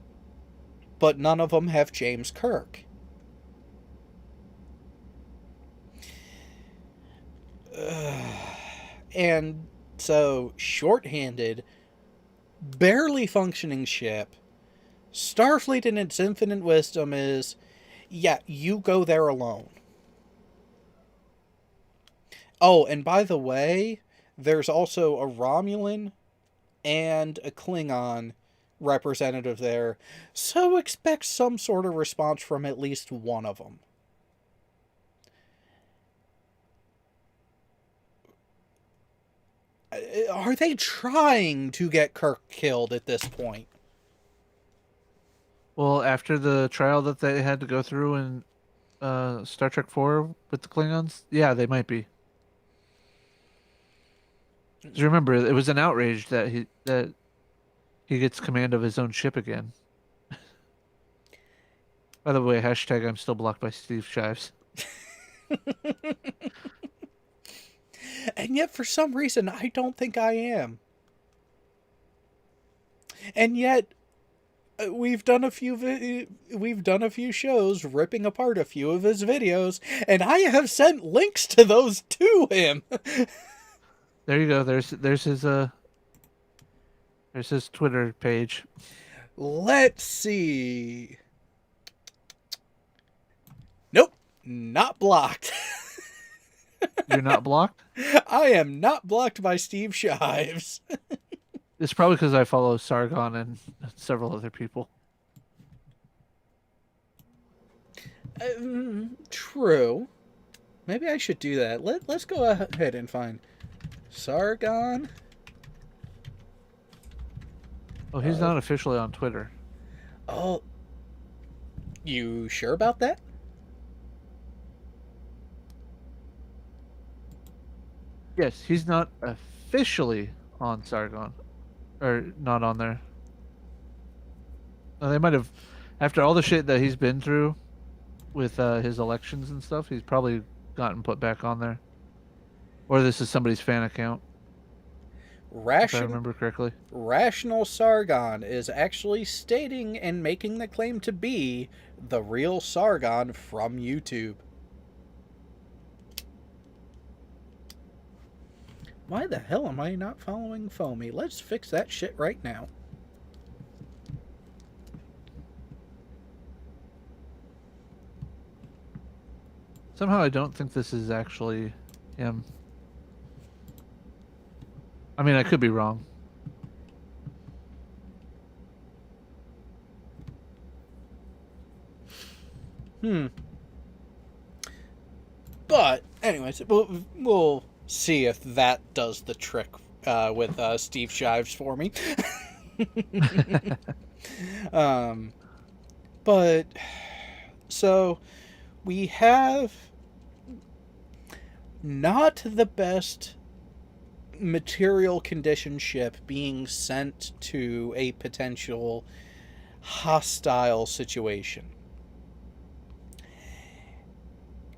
but none of them have James Kirk. And so, short-handed, barely functioning ship, Starfleet in its infinite wisdom is, yeah, you go there alone. Oh, and by the way, there's also a Romulan and a Klingon representative there, so expect some sort of response from at least one of them. Are they trying to get Kirk killed at this point? Well, after the trial that they had to go through in Star Trek 4 with the Klingons, yeah, they might be. 'Cause remember, it was an outrage that he gets command of his own ship again. By the way, hashtag I'm still blocked by Steve Shives. And yet, for some reason, I don't think I am. And yet, we've done a few shows ripping apart a few of his videos, and I have sent links to those to him. There you go. There's his Twitter page. Let's see. Nope, not blocked. You're not blocked? I am not blocked by Steve Shives. It's probably because I follow Sargon and several other people. True. Maybe I should do that. Let's go ahead and find Sargon. Oh, he's not officially on Twitter. Oh, you sure about that? Yes, he's not officially on Sargon. Or not on there. They might have, after all the shit that he's been through with his elections and stuff, he's probably gotten put back on there. Or this is somebody's fan account. If I remember correctly. Rational Sargon is actually stating and making the claim to be the real Sargon from YouTube. Why the hell am I not following Foamy? Let's fix that shit right now. Somehow I don't think this is actually him. I mean, I could be wrong. But, anyways, we'll see if that does the trick with Steve Shives for me. But, so, we have not the best material condition ship being sent to a potential hostile situation.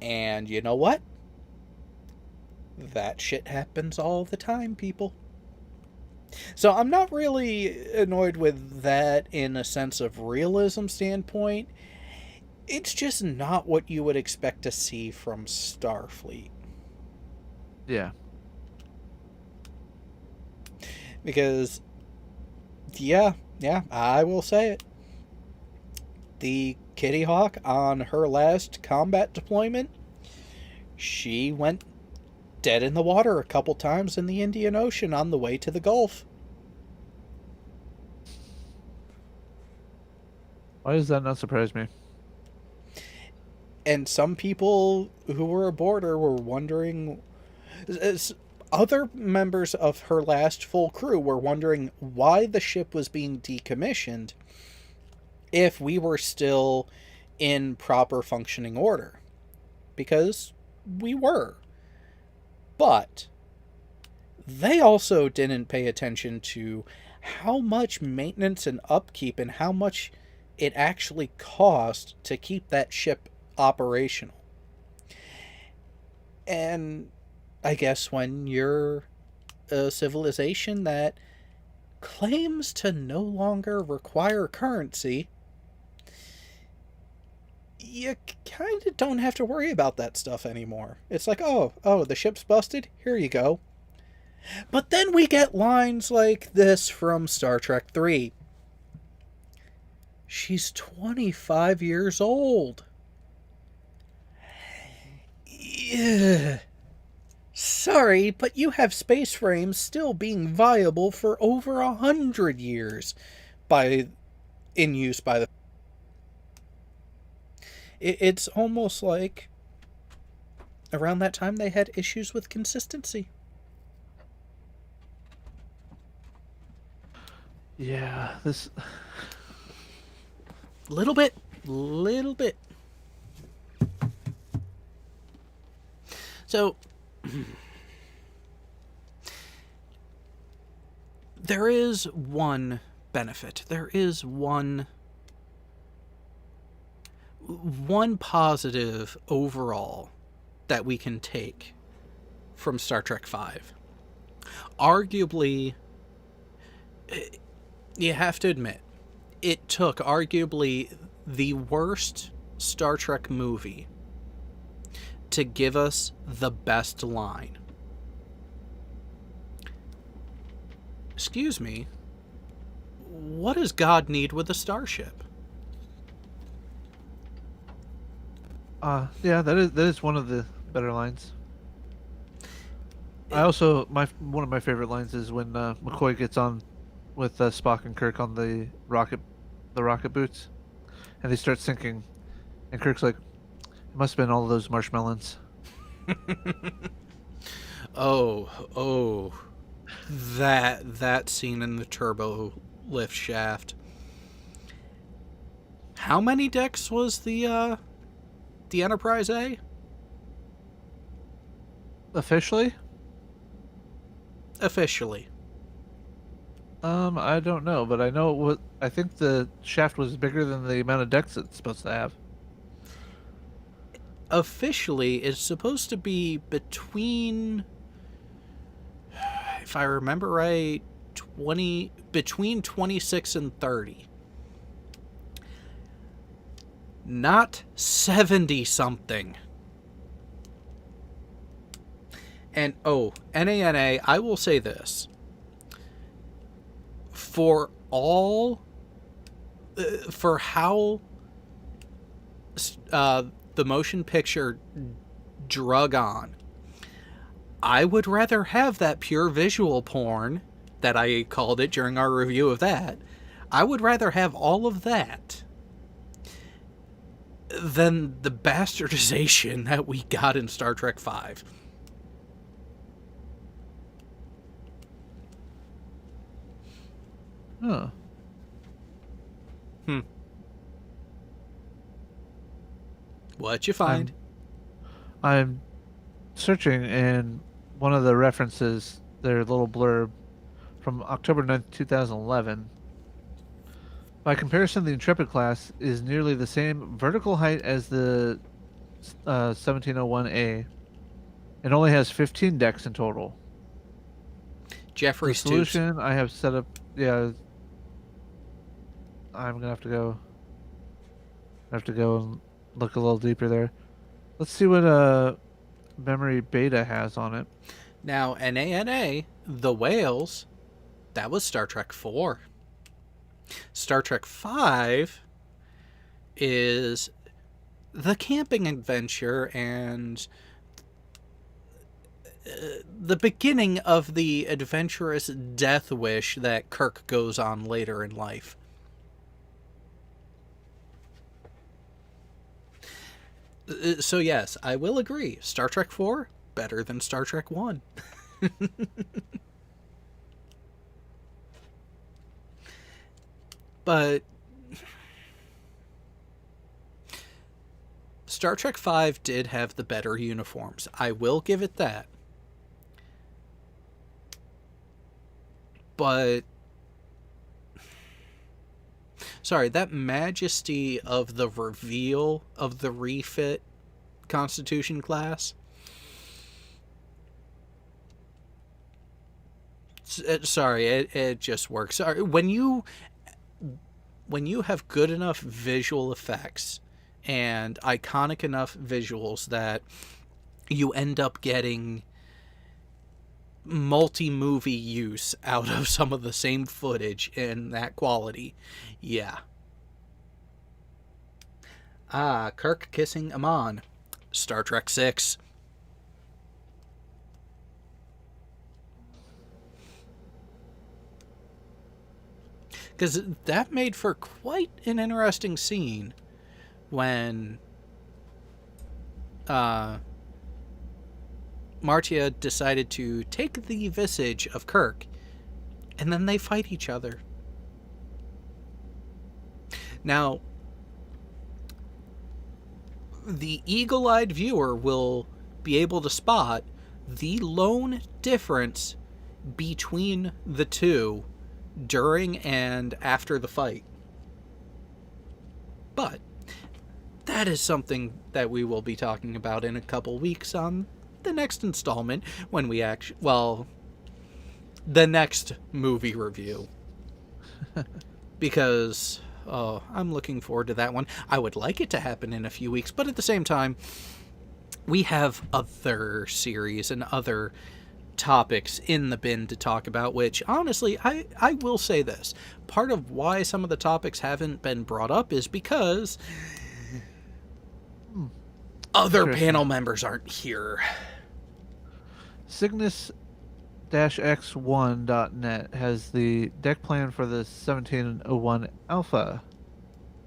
And you know what? That shit happens all the time, people. So I'm not really annoyed with that in a sense of realism standpoint. It's just not what you would expect to see from Starfleet. Yeah. Because, yeah, I will say it. The Kitty Hawk on her last combat deployment, she went dead in the water a couple times in the Indian Ocean on the way to the Gulf. Why does that not surprise me? And some people who were aboard her were wondering... Other members of her last full crew were wondering why the ship was being decommissioned if we were still in proper functioning order. Because we were. But they also didn't pay attention to how much maintenance and upkeep and how much it actually cost to keep that ship operational. And I guess when you're a civilization that claims to no longer require currency, you kind of don't have to worry about that stuff anymore. It's like, oh, the ship's busted? Here you go. But then we get lines like this from Star Trek 3. She's 25 years old. Yeah. Sorry, but you have space frames still being viable for over 100 years in use by the... It's almost like around that time they had issues with consistency. Yeah, this... Little bit. So, there is one benefit. There is one positive overall that we can take from Star Trek V. Arguably, you have to admit, it took arguably the worst Star Trek movie to give us the best line. Excuse me, what does God need with a starship? Yeah, that is one of the better lines. I also one of my favorite lines is when McCoy gets on with Spock and Kirk on the rocket boots, and they start sinking, and Kirk's like, "It must have been all those marshmallows." Oh, that scene in the turbo lift shaft. How many decks was the Enterprise A? Officially? Officially. I don't know, but I think the shaft was bigger than the amount of decks it's supposed to have. Officially, it's supposed to be between, if I remember right, between 26 and 30. Not 70 something. And NANA, I will say this. For how the motion picture drug on, I would rather have that pure visual porn that I called it during our review of that. I would rather have all of that than the bastardization that we got in Star Trek V. Huh. What'd you find? I'm searching, and one of the references, their little blurb from October 9th, 2011. By comparison, the Intrepid class is nearly the same vertical height as the 1701A and only has 15 decks in total. Jeffrey The solution I have set up, yeah, I'm gonna have to go and look a little deeper there. Let's see what memory beta has on it. Now, NANA, the whales, that was Star Trek 4. Star Trek 5 is the camping adventure and the beginning of the adventurous death wish that Kirk goes on later in life. So yes, I will agree. Star Trek 4, better than Star Trek 1. But Star Trek V did have the better uniforms. I will give it that. But sorry, that majesty of the reveal of the refit Constitution class, Sorry, it just works. Sorry, when you have good enough visual effects and iconic enough visuals that you end up getting multi-movie use out of some of the same footage in that quality, yeah. Kirk kissing Amon. Star Trek 6. Because that made for quite an interesting scene when Martia decided to take the visage of Kirk, and then they fight each other. Now, the eagle-eyed viewer will be able to spot the lone difference between the two during and after the fight. But that is something that we will be talking about in a couple weeks on the next installment, when we the next movie review. Because I'm looking forward to that one. I would like it to happen in a few weeks, but at the same time, we have other series and other topics in the bin to talk about, which honestly, I will say this. Part of why some of the topics haven't been brought up is because other panel members aren't here. Cygnus-X1.net has the deck plan for the 1701 Alpha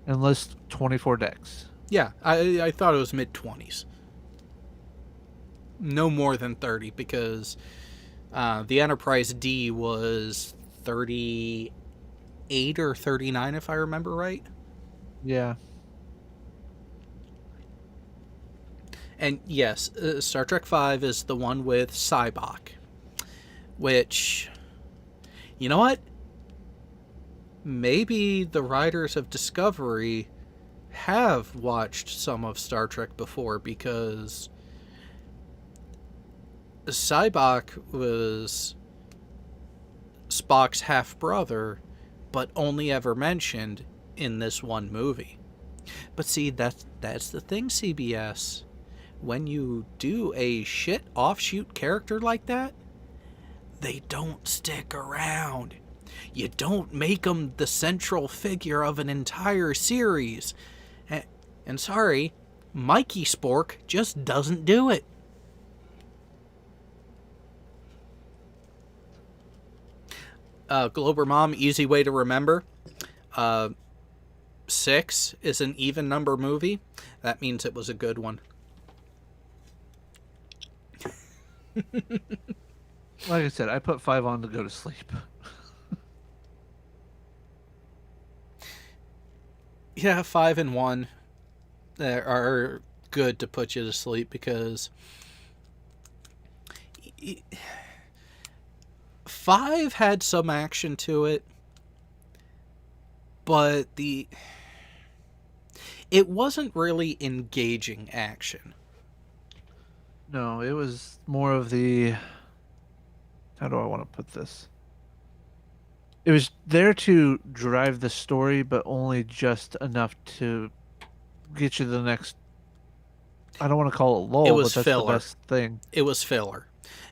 and lists 24 decks. Yeah, I thought it was mid-20s. No more than 30, because the Enterprise D was 38 or 39, if I remember right. Yeah. And yes, Star Trek V is the one with Sybok, which, you know what? Maybe the writers of Discovery have watched some of Star Trek before, because Sybok was Spock's half-brother, but only ever mentioned in this one movie. But see, that's the thing, CBS. When you do a shit offshoot character like that, they don't stick around. You don't make them the central figure of an entire series. And sorry, Mikey Spork just doesn't do it. Glober Mom, easy way to remember. 6 is an even number movie. That means it was a good one. Like I said, I put 5 on to go to sleep. Yeah, 5 and 1 are good to put you to sleep, because 5 had some action to it, but it wasn't really engaging action. No, it was more of the... How do I want to put this? It was there to drive the story, but only just enough to get you the next... I don't want to call it lull, It was but that's filler. the best thing. It was filler.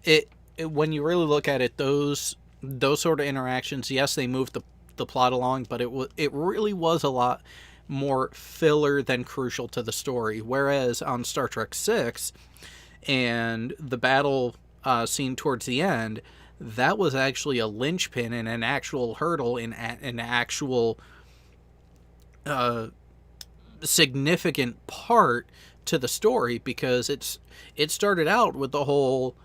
It when you really look at it, those sort of interactions, yes, they moved the plot along, but it really was a lot more filler than crucial to the story. Whereas on Star Trek 6 and the battle scene towards the end, that was actually a linchpin and an actual hurdle in an actual significant part to the story, because it started out with the whole,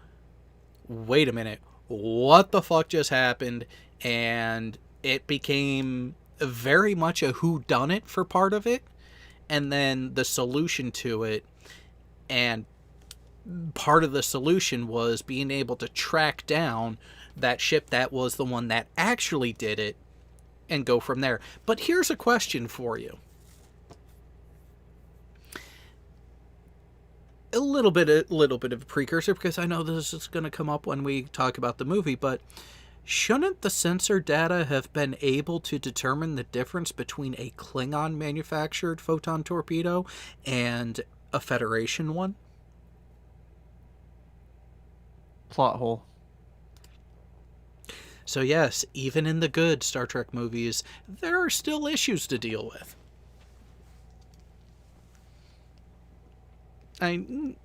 wait a minute, what the fuck just happened? And it became very much a whodunit for part of it, and then the solution to it, and part of the solution was being able to track down that ship that was the one that actually did it and go from there. But here's a question for you. A little bit of a precursor, because I know this is going to come up when we talk about the movie, but shouldn't the sensor data have been able to determine the difference between a Klingon manufactured photon torpedo and a Federation one? Plot hole. So yes, even in the good Star Trek movies, there are still issues to deal with. Then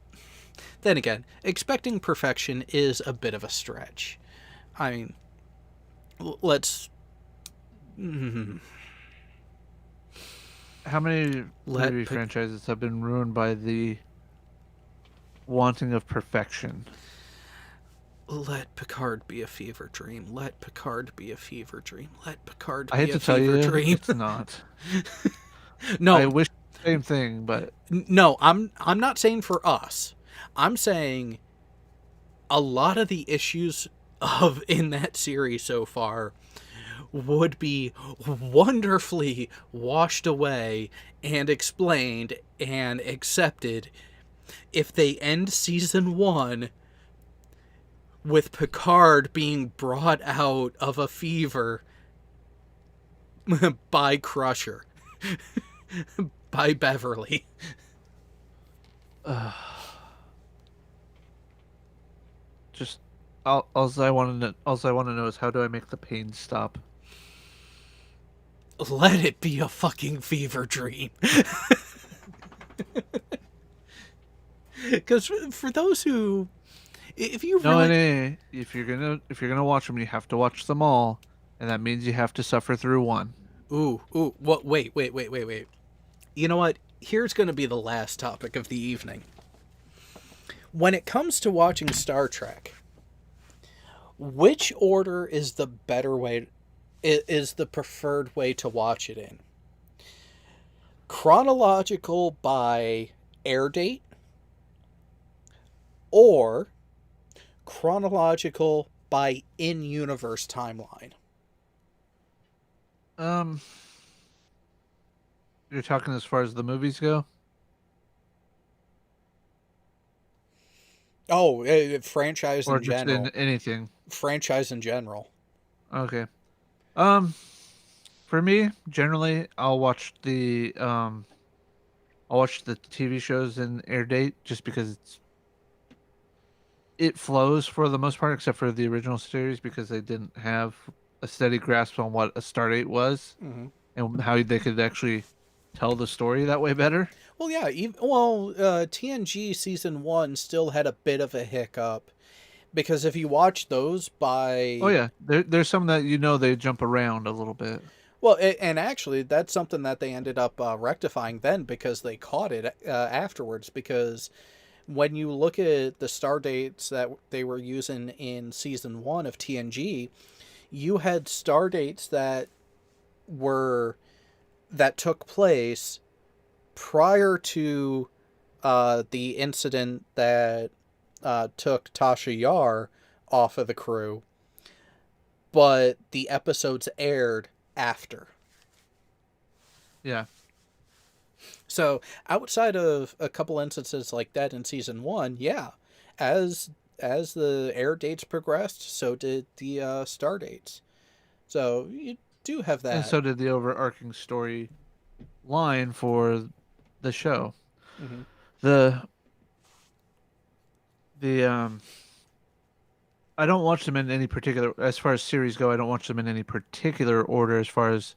again, expecting perfection is a bit of a stretch. I mean, let's... How many movie franchises have been ruined by the wanting of perfection? Let Picard be a fever dream. Let Picard be a fever dream. Let Picard I hate be to a tell fever you, dream. it's not. No, I wish the same thing, but no, I'm not saying for us. I'm saying a lot of the issues of in that series so far would be wonderfully washed away and explained and accepted if they end season 1 with Picard being brought out of a fever by Crusher. By Beverly. just all I want to know is how do I make the pain stop? Let it be a fucking fever dream. Because for those who, if you really... if you're gonna watch them, you have to watch them all, and that means you have to suffer through one. Ooh, what? Wait. You know what? Here's going to be the last topic of the evening. When it comes to watching Star Trek, which order is the better way? Is the preferred way to watch it in? Chronological by air date, or chronological by in-universe timeline? You're talking as far as the movies go? Oh, franchise Or in just general. in anything? Franchise in general. Okay. For me, generally, I'll watch the TV shows in air date just because it flows for the most part, except for the original series because they didn't have a steady grasp on what a star date was and how they could actually tell the story that way better. Well, yeah. TNG season 1 still had a bit of a hiccup because if you watch those by... Oh yeah, there's some that they jump around a little bit. Well, and actually, that's something that they ended up rectifying then because they caught it afterwards. Because when you look at the star dates that they were using in season 1 of TNG, you had star dates that took place prior to the incident that took Tasha Yar off of the crew, but the episodes aired after. Yeah. So outside of a couple instances like that in season 1, yeah, as the air dates progressed, so did the star dates. So you do have that. And so did the overarching story line for the show. Mm-hmm. I don't watch them in any particular, as far as series go, I don't watch them in any particular order as far as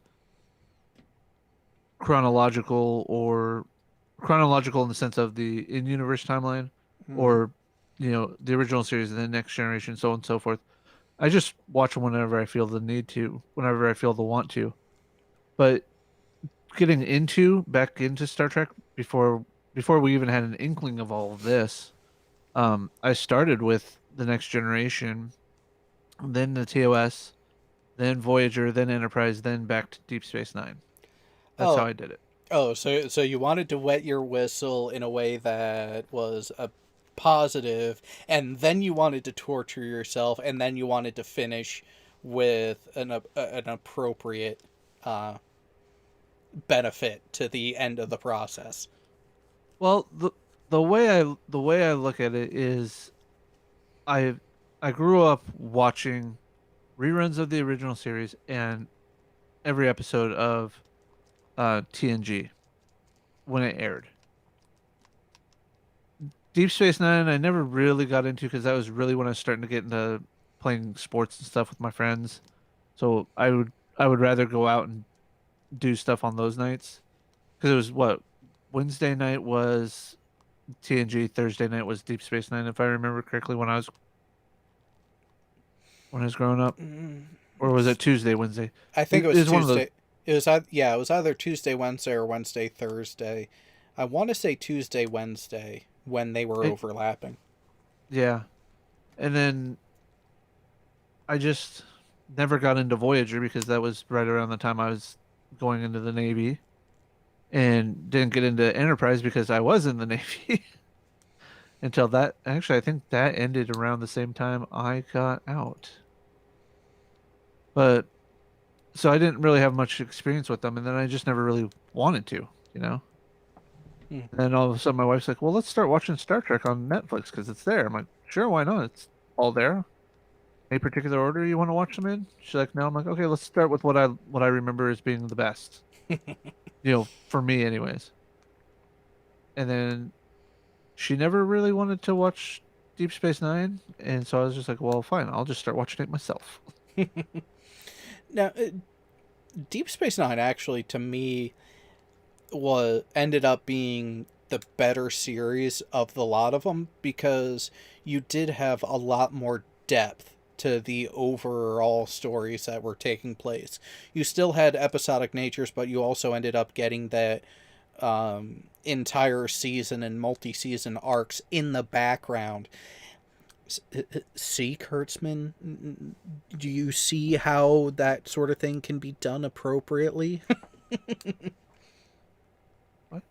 chronological in the sense of the in-universe timeline or, the original series and the Next Generation, so on and so forth. I just watch them whenever I feel the need to, whenever I feel the want to. But getting back into Star Trek before we even had an inkling of all of this, I started with the Next Generation, then the TOS, then Voyager, then Enterprise, then back to Deep Space Nine. That's how I did it. Oh, so you wanted to wet your whistle in a way that was a positive, and then you wanted to torture yourself, and then you wanted to finish with an appropriate benefit to the end of the process. Well, the way I look at it is, I grew up watching reruns of the original series, and every episode of TNG when it aired. Deep Space Nine, I never really got into because that was really when I was starting to get into playing sports and stuff with my friends. So I would rather go out and do stuff on those nights because it was what Wednesday night was TNG, Thursday night was Deep Space Nine, if I remember correctly when I was growing up, or was it Tuesday, Wednesday? I think it It was was one of those. Tuesday. Yeah, it was either Tuesday, Wednesday, or Wednesday, Thursday. I want to say Tuesday, Wednesday when they were It, overlapping. yeah, and then I just never got into Voyager because that was right around the time I was going into the Navy, and didn't get into Enterprise because I was in the Navy until that. Actually, I think that ended around the same time I got out. But so I didn't really have much experience with them, and then I just never really wanted to, you know. Hmm. And then all of a sudden, my wife's like, "Well, let's start watching Star Trek on Netflix because it's there." I'm like, "Sure, why not? It's all there. Any particular order you want to watch them in?" She's like, "No." I'm like, "Okay, let's start with what I remember as being the best, for me, anyways." And then she never really wanted to watch Deep Space Nine, and so I was just like, "Well, fine, I'll just start watching it myself." Now, Deep Space Nine actually, to me, was ended up being the better series of the lot of them because you did have a lot more depth to the overall stories that were taking place. You still had episodic natures, but you also ended up getting that entire season and multi-season arcs in the background. See, Kurtzman, do you see how that sort of thing can be done appropriately? What?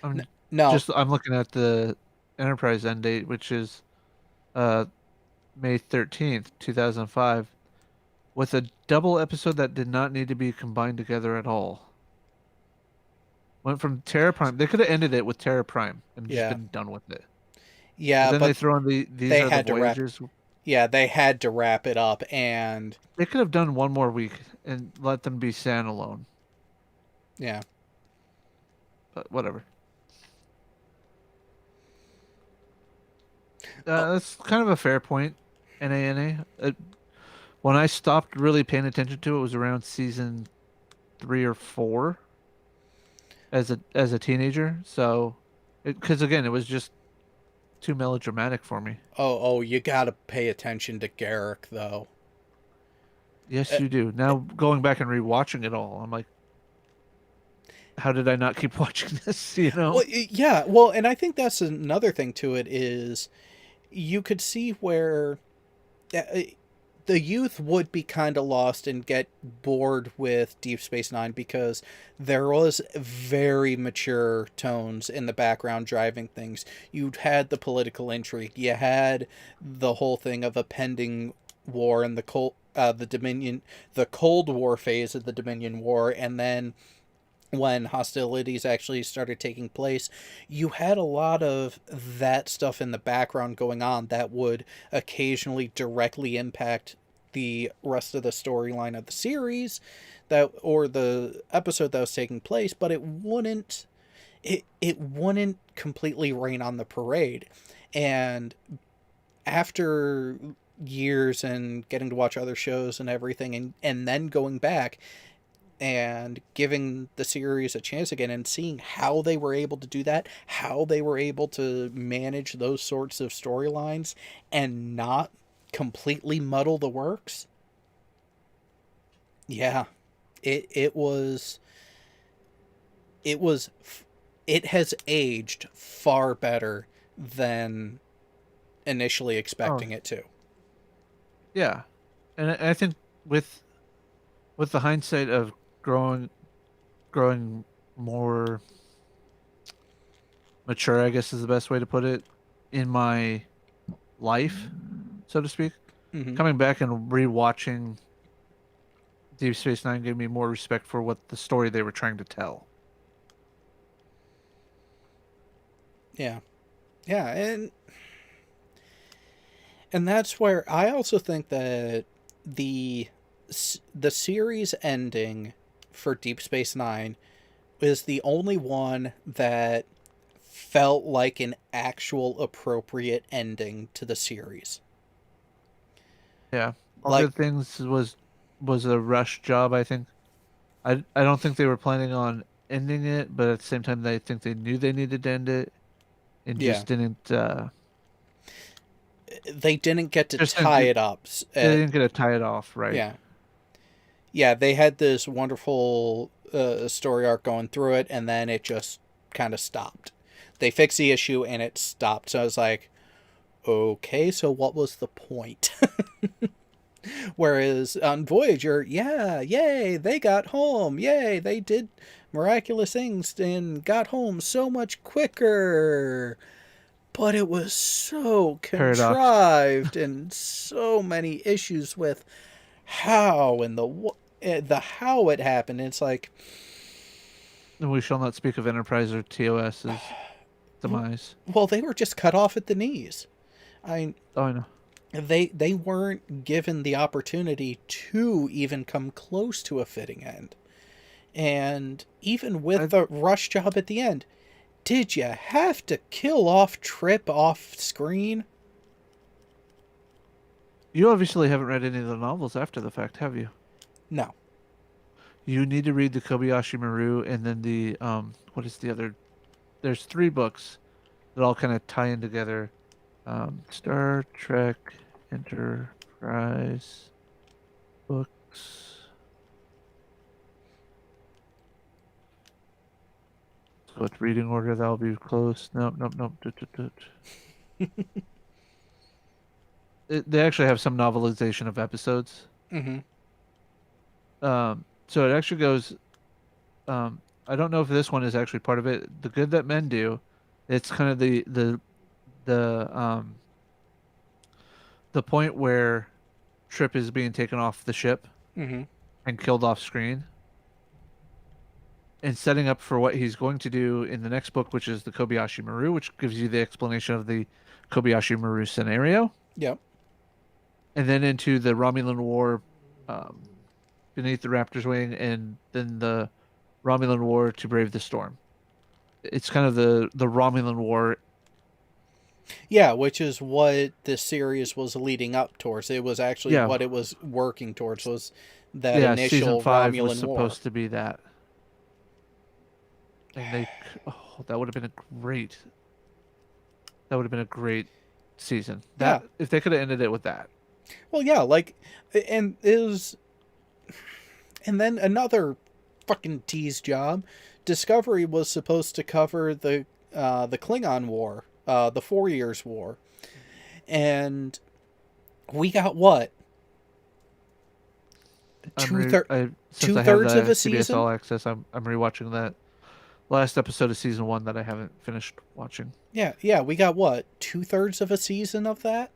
I'm No. I'm looking at the Enterprise end date, which is uh May 13th, 2005, with a double episode that did not need to be combined together at all. Went from Terra Prime. They could have ended it with Terra Prime and just Yeah. been done with it. But Yeah, then they but throw in these they are the had to wrap. Voyages. Yeah, they had to wrap it up, and They could have done one more week and let them be standalone. yeah. But whatever. Oh, That's kind of a fair point. NANA. When I stopped really paying attention to it was around season 3 or 4 as a teenager. So, because again, it was just too melodramatic for me. oh, you gotta pay attention to Garrick though. Yes, Uh, you do. Now going back and rewatching it all, I'm like, how did I not keep watching this? You know? yeah, well, and I think that's another thing to it is you could see where uh, the youth would be kind of lost and get bored with Deep Space Nine because there was very mature tones in the background driving things. You had the political intrigue. You had the whole thing of a pending war and the Cold War phase of the Dominion War, and then when hostilities actually started taking place, you had a lot of that stuff in the background going on that would occasionally directly impact the rest of the storyline of the series that or the episode that was taking place, but it wouldn't completely rain on the parade. And after years and getting to watch other shows and everything, and then going back and giving the series a chance again and seeing how they were able to do that, how they were able to manage those sorts of storylines and not completely muddle the works. Yeah, it was it was it has aged far better than initially Oh, expecting it to. yeah. And I think with the hindsight of growing more mature, I guess is the best way to put it, in my life, so to speak. Hmm. Coming back and rewatching Deep Space Nine gave me more respect for what the story they were trying to tell. Yeah, yeah, and that's where I also think that the series ending for Deep Space Nine is the only one that felt like an actual appropriate ending to the series. Yeah. Other things was a rush job, I think. I don't think they were planning on ending it, but at the same time, I think they knew they needed to end it and Yeah. just didn't. They didn't get to Just tie didn't- it up. They didn't get to tie it off, right? Yeah. Yeah, they had this wonderful story arc going through it, and then it just kind of stopped. They fixed the issue, and it stopped. So I was like, okay, so what was the point? Whereas on Voyager, yeah, yay, they got home. Yay, they did miraculous things and got home so much quicker. But it was so contrived and so many issues with how and the how it happened. It's like, And we shall not speak of Enterprise or TOS's demise. well, they were just cut off at the knees. I know. They weren't given the opportunity to even come close to a fitting end. And even with the rush job at the end, did you have to kill off Trip off screen? You obviously haven't read any of the novels after the fact, have you? No. You need to read the Kobayashi Maru and then the what is the other? There's 3 books that all kind of tie in together. Star Trek Enterprise books. So it's reading order. That'll be close. Nope. They actually have some novelization of episodes. Mm-hmm. So it actually goes. I don't know if this one is actually part of it. The Good That Men Do. It's kind of the point where Trip is being taken off the ship Mm-hmm. and killed off screen, and setting up for what he's going to do in the next book, which is the Kobayashi Maru, which gives you the explanation of the Kobayashi Maru scenario. Yep. And then into the Romulan War, beneath the Raptor's wing, and then the Romulan War to brave the storm. It's kind of the Romulan War. Yeah, which is what this series was leading up towards. It was actually what it was working towards, was that initial season 5 Romulan was War. supposed to be that. And that would have been a great season. If they could have ended it with that. Well, yeah, and then another fucking tease job. Discovery was supposed to cover the Klingon War, the 4 Years' War, and we got what? Two-thirds of a season. CBS All Access. I'm rewatching that last episode of season 1 that I haven't finished watching. Yeah, we got what? 2/3 of a season of that.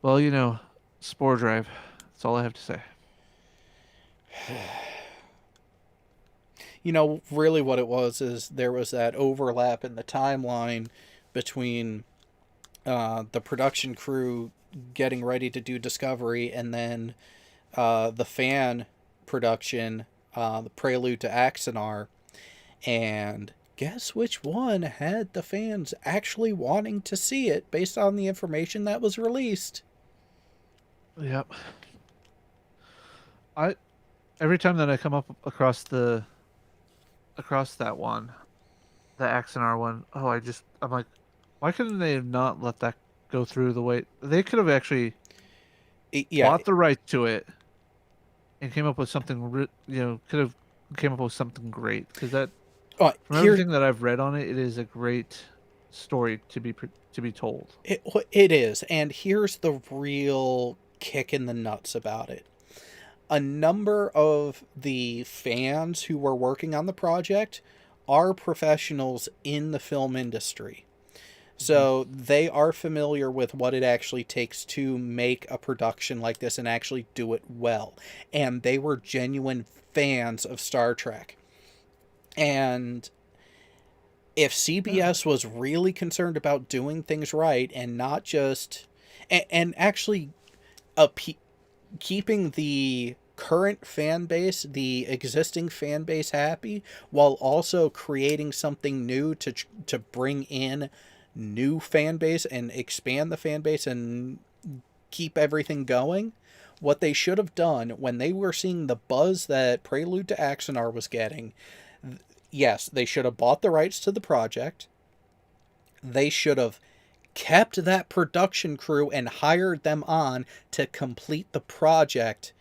Well, Spore Drive. That's all I have to say. Really what it was is there was that overlap in the timeline between the production crew getting ready to do Discovery and then the fan production, the prelude to Axanar. And guess which one had the fans actually wanting to see it based on the information that was released? Yep. Every time that I come up across that one, the Axanar one, I'm like, why couldn't they have not let that go through the way they could have actually bought the right to it and came up with something, could have came up with something great, because from everything that I've read on it, it is a great story to be told. It is, and here's the real kick in the nuts about it. A number of the fans who were working on the project are professionals in the film industry. So they are familiar with what it actually takes to make a production like this and actually do it well. And they were genuine fans of Star Trek. And if CBS was really concerned about doing things right and not just... and actually keeping the current fan base, the existing fan base happy, while also creating something new to bring in new fan base and expand the fan base and keep everything going. What they should have done when they were seeing the buzz that Prelude to Axanar was getting, yes, they should have bought the rights to the project. They should have kept that production crew and hired them on to complete the project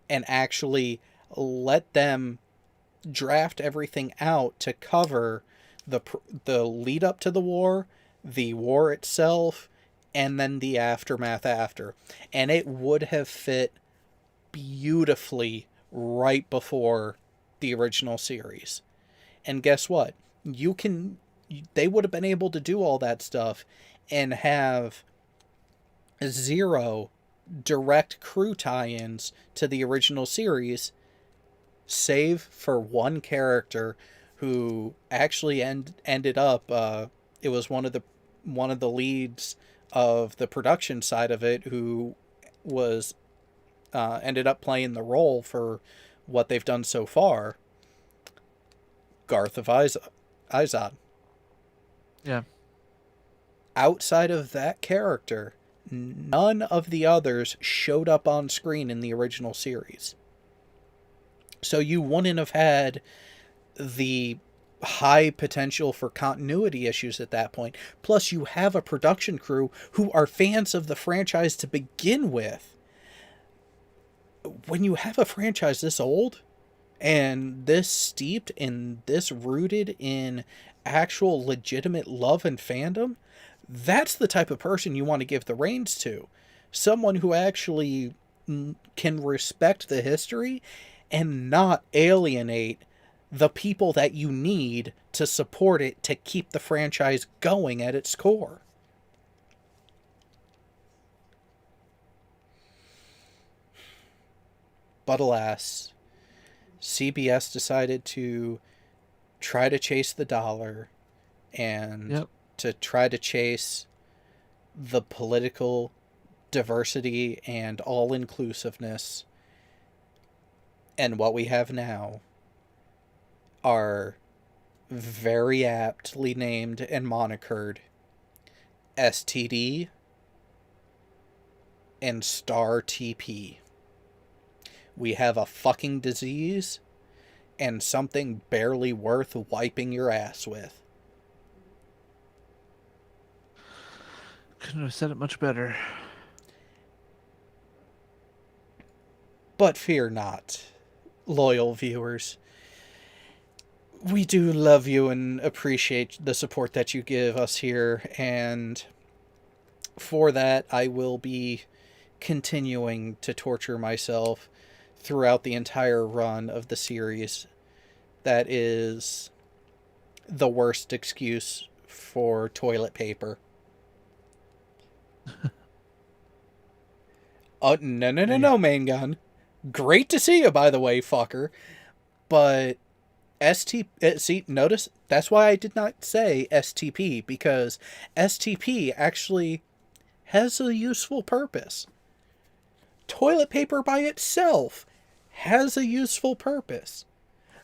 and actually let them draft everything out to cover the lead up to the war itself, and then the aftermath after. And it would have fit beautifully right before the original series. And guess what? They would have been able to do all that stuff and have zero direct crew tie-ins to the original series, save for one character who actually ended up it was one of the leads of the production side of it, who was ended up playing the role for what they've done so far, Garth of Izod. Yeah. Outside of that character, none of the others showed up on screen in the original series. So you wouldn't have had the high potential for continuity issues at that point. Plus, you have a production crew who are fans of the franchise to begin with. When you have a franchise this old and this steeped and this rooted in actual legitimate love and fandom, that's the type of person you want to give the reins to. Someone who actually can respect the history and not alienate the people that you need to support it to keep the franchise going at its core. But alas, CBS decided to try to chase the dollar and to try to chase the political diversity and all-inclusiveness. And what we have now are very aptly named and monikered STD and Star TP. We have a fucking disease and something barely worth wiping your ass with. Couldn't have said it much better. But fear not, loyal viewers. We do love you and appreciate the support that you give us here, and for that I will be continuing to torture myself throughout the entire run of the series. That is the worst excuse for toilet paper. Oh, no, main gun. Great to see you, by the way, fucker. But see, notice, that's why I did not say STP, because STP actually has a useful purpose. Toilet paper by itself has a useful purpose.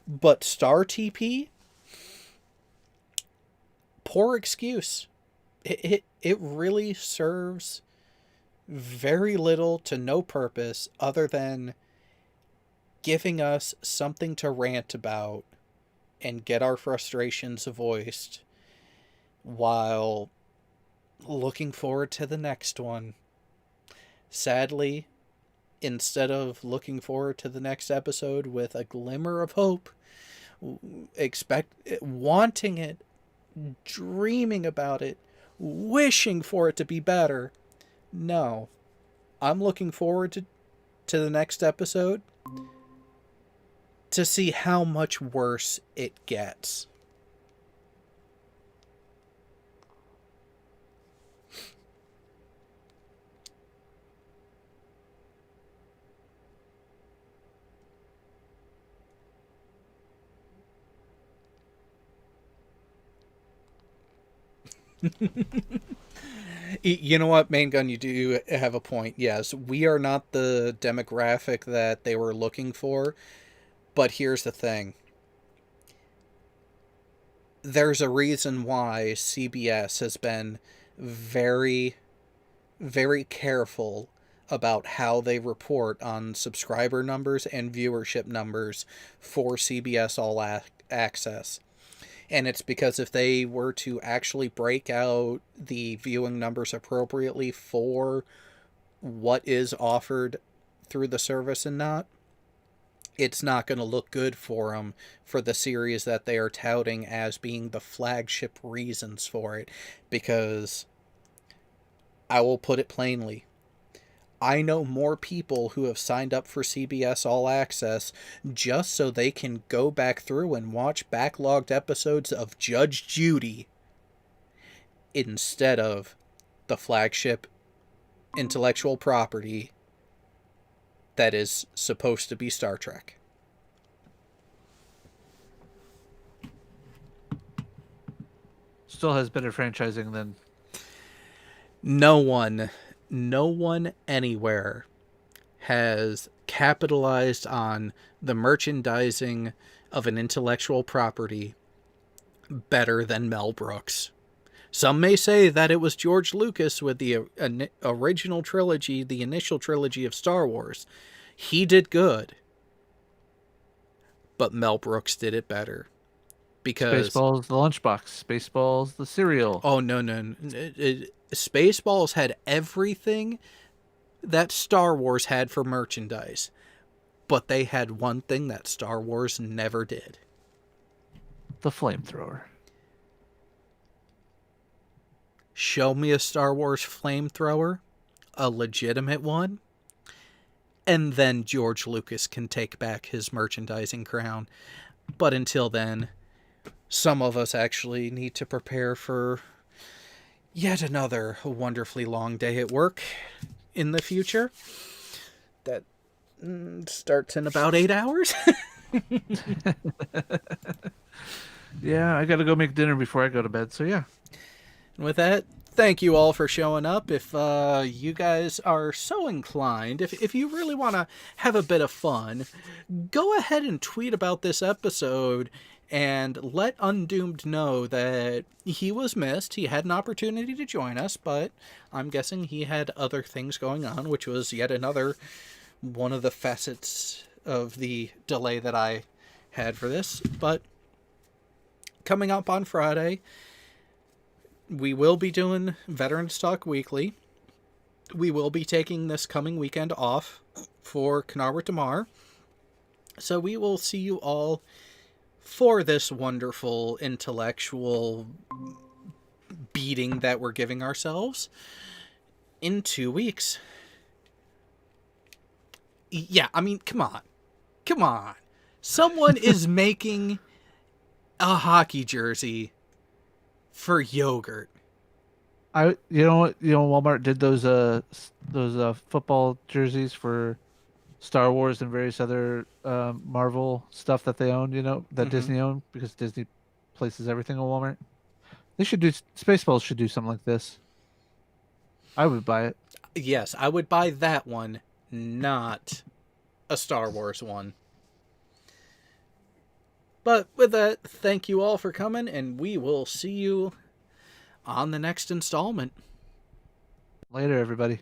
But Star TP? Poor excuse. It really serves very little to no purpose other than giving us something to rant about and get our frustrations voiced while looking forward to the next one. Sadly, instead of looking forward to the next episode with a glimmer of hope, wanting it, dreaming about it, wishing for it to be better, no. I'm looking forward to the next episode to see how much worse it gets. You know what, Main Gun, you do have a point. Yes, we are not the demographic that they were looking for, but here's the thing. There's a reason why CBS has been very, very careful about how they report on subscriber numbers and viewership numbers for CBS Access. And it's because if they were to actually break out the viewing numbers appropriately for what is offered through the service and not, it's not going to look good for them for the series that they are touting as being the flagship reasons for it. Because I will put it plainly, I know more people who have signed up for CBS All Access just so they can go back through and watch backlogged episodes of Judge Judy instead of the flagship intellectual property that is supposed to be Star Trek. Still has better franchising than... No one anywhere has capitalized on the merchandising of an intellectual property better than Mel Brooks. Some may say that it was George Lucas with the original trilogy, the initial trilogy of Star Wars. He did good. But Mel Brooks did it better. Because Spaceballs the lunchbox. Spaceballs the cereal. Oh, no. Spaceballs had everything that Star Wars had for merchandise. But they had one thing that Star Wars never did. The flamethrower. Show me a Star Wars flamethrower, a legitimate one, and then George Lucas can take back his merchandising crown. But until then, some of us actually need to prepare for yet another wonderfully long day at work in the future. That starts in about 8 hours. Yeah, I gotta go make dinner before I go to bed, so yeah. And with that, thank you all for showing up. If you guys are so inclined, if you really want to have a bit of fun, go ahead and tweet about this episode and let Undoomed know that he was missed. He had an opportunity to join us, but I'm guessing he had other things going on, which was yet another one of the facets of the delay that I had for this. But coming up on Friday, we will be doing Veterans Talk Weekly. We will be taking this coming weekend off for Kanar with Damar. So we will see you all for this wonderful intellectual beating that we're giving ourselves in 2 weeks. Yeah, I mean, come on. Someone is making a hockey jersey for yogurt. Walmart did those football jerseys for Star Wars and various other Marvel stuff that they own, that Disney owned, because Disney places everything on Walmart. Spaceballs should do something like this. I would buy it. Yes, I would buy that one, not a Star Wars one. But with that, thank you all for coming, and we will see you on the next installment. Later, everybody.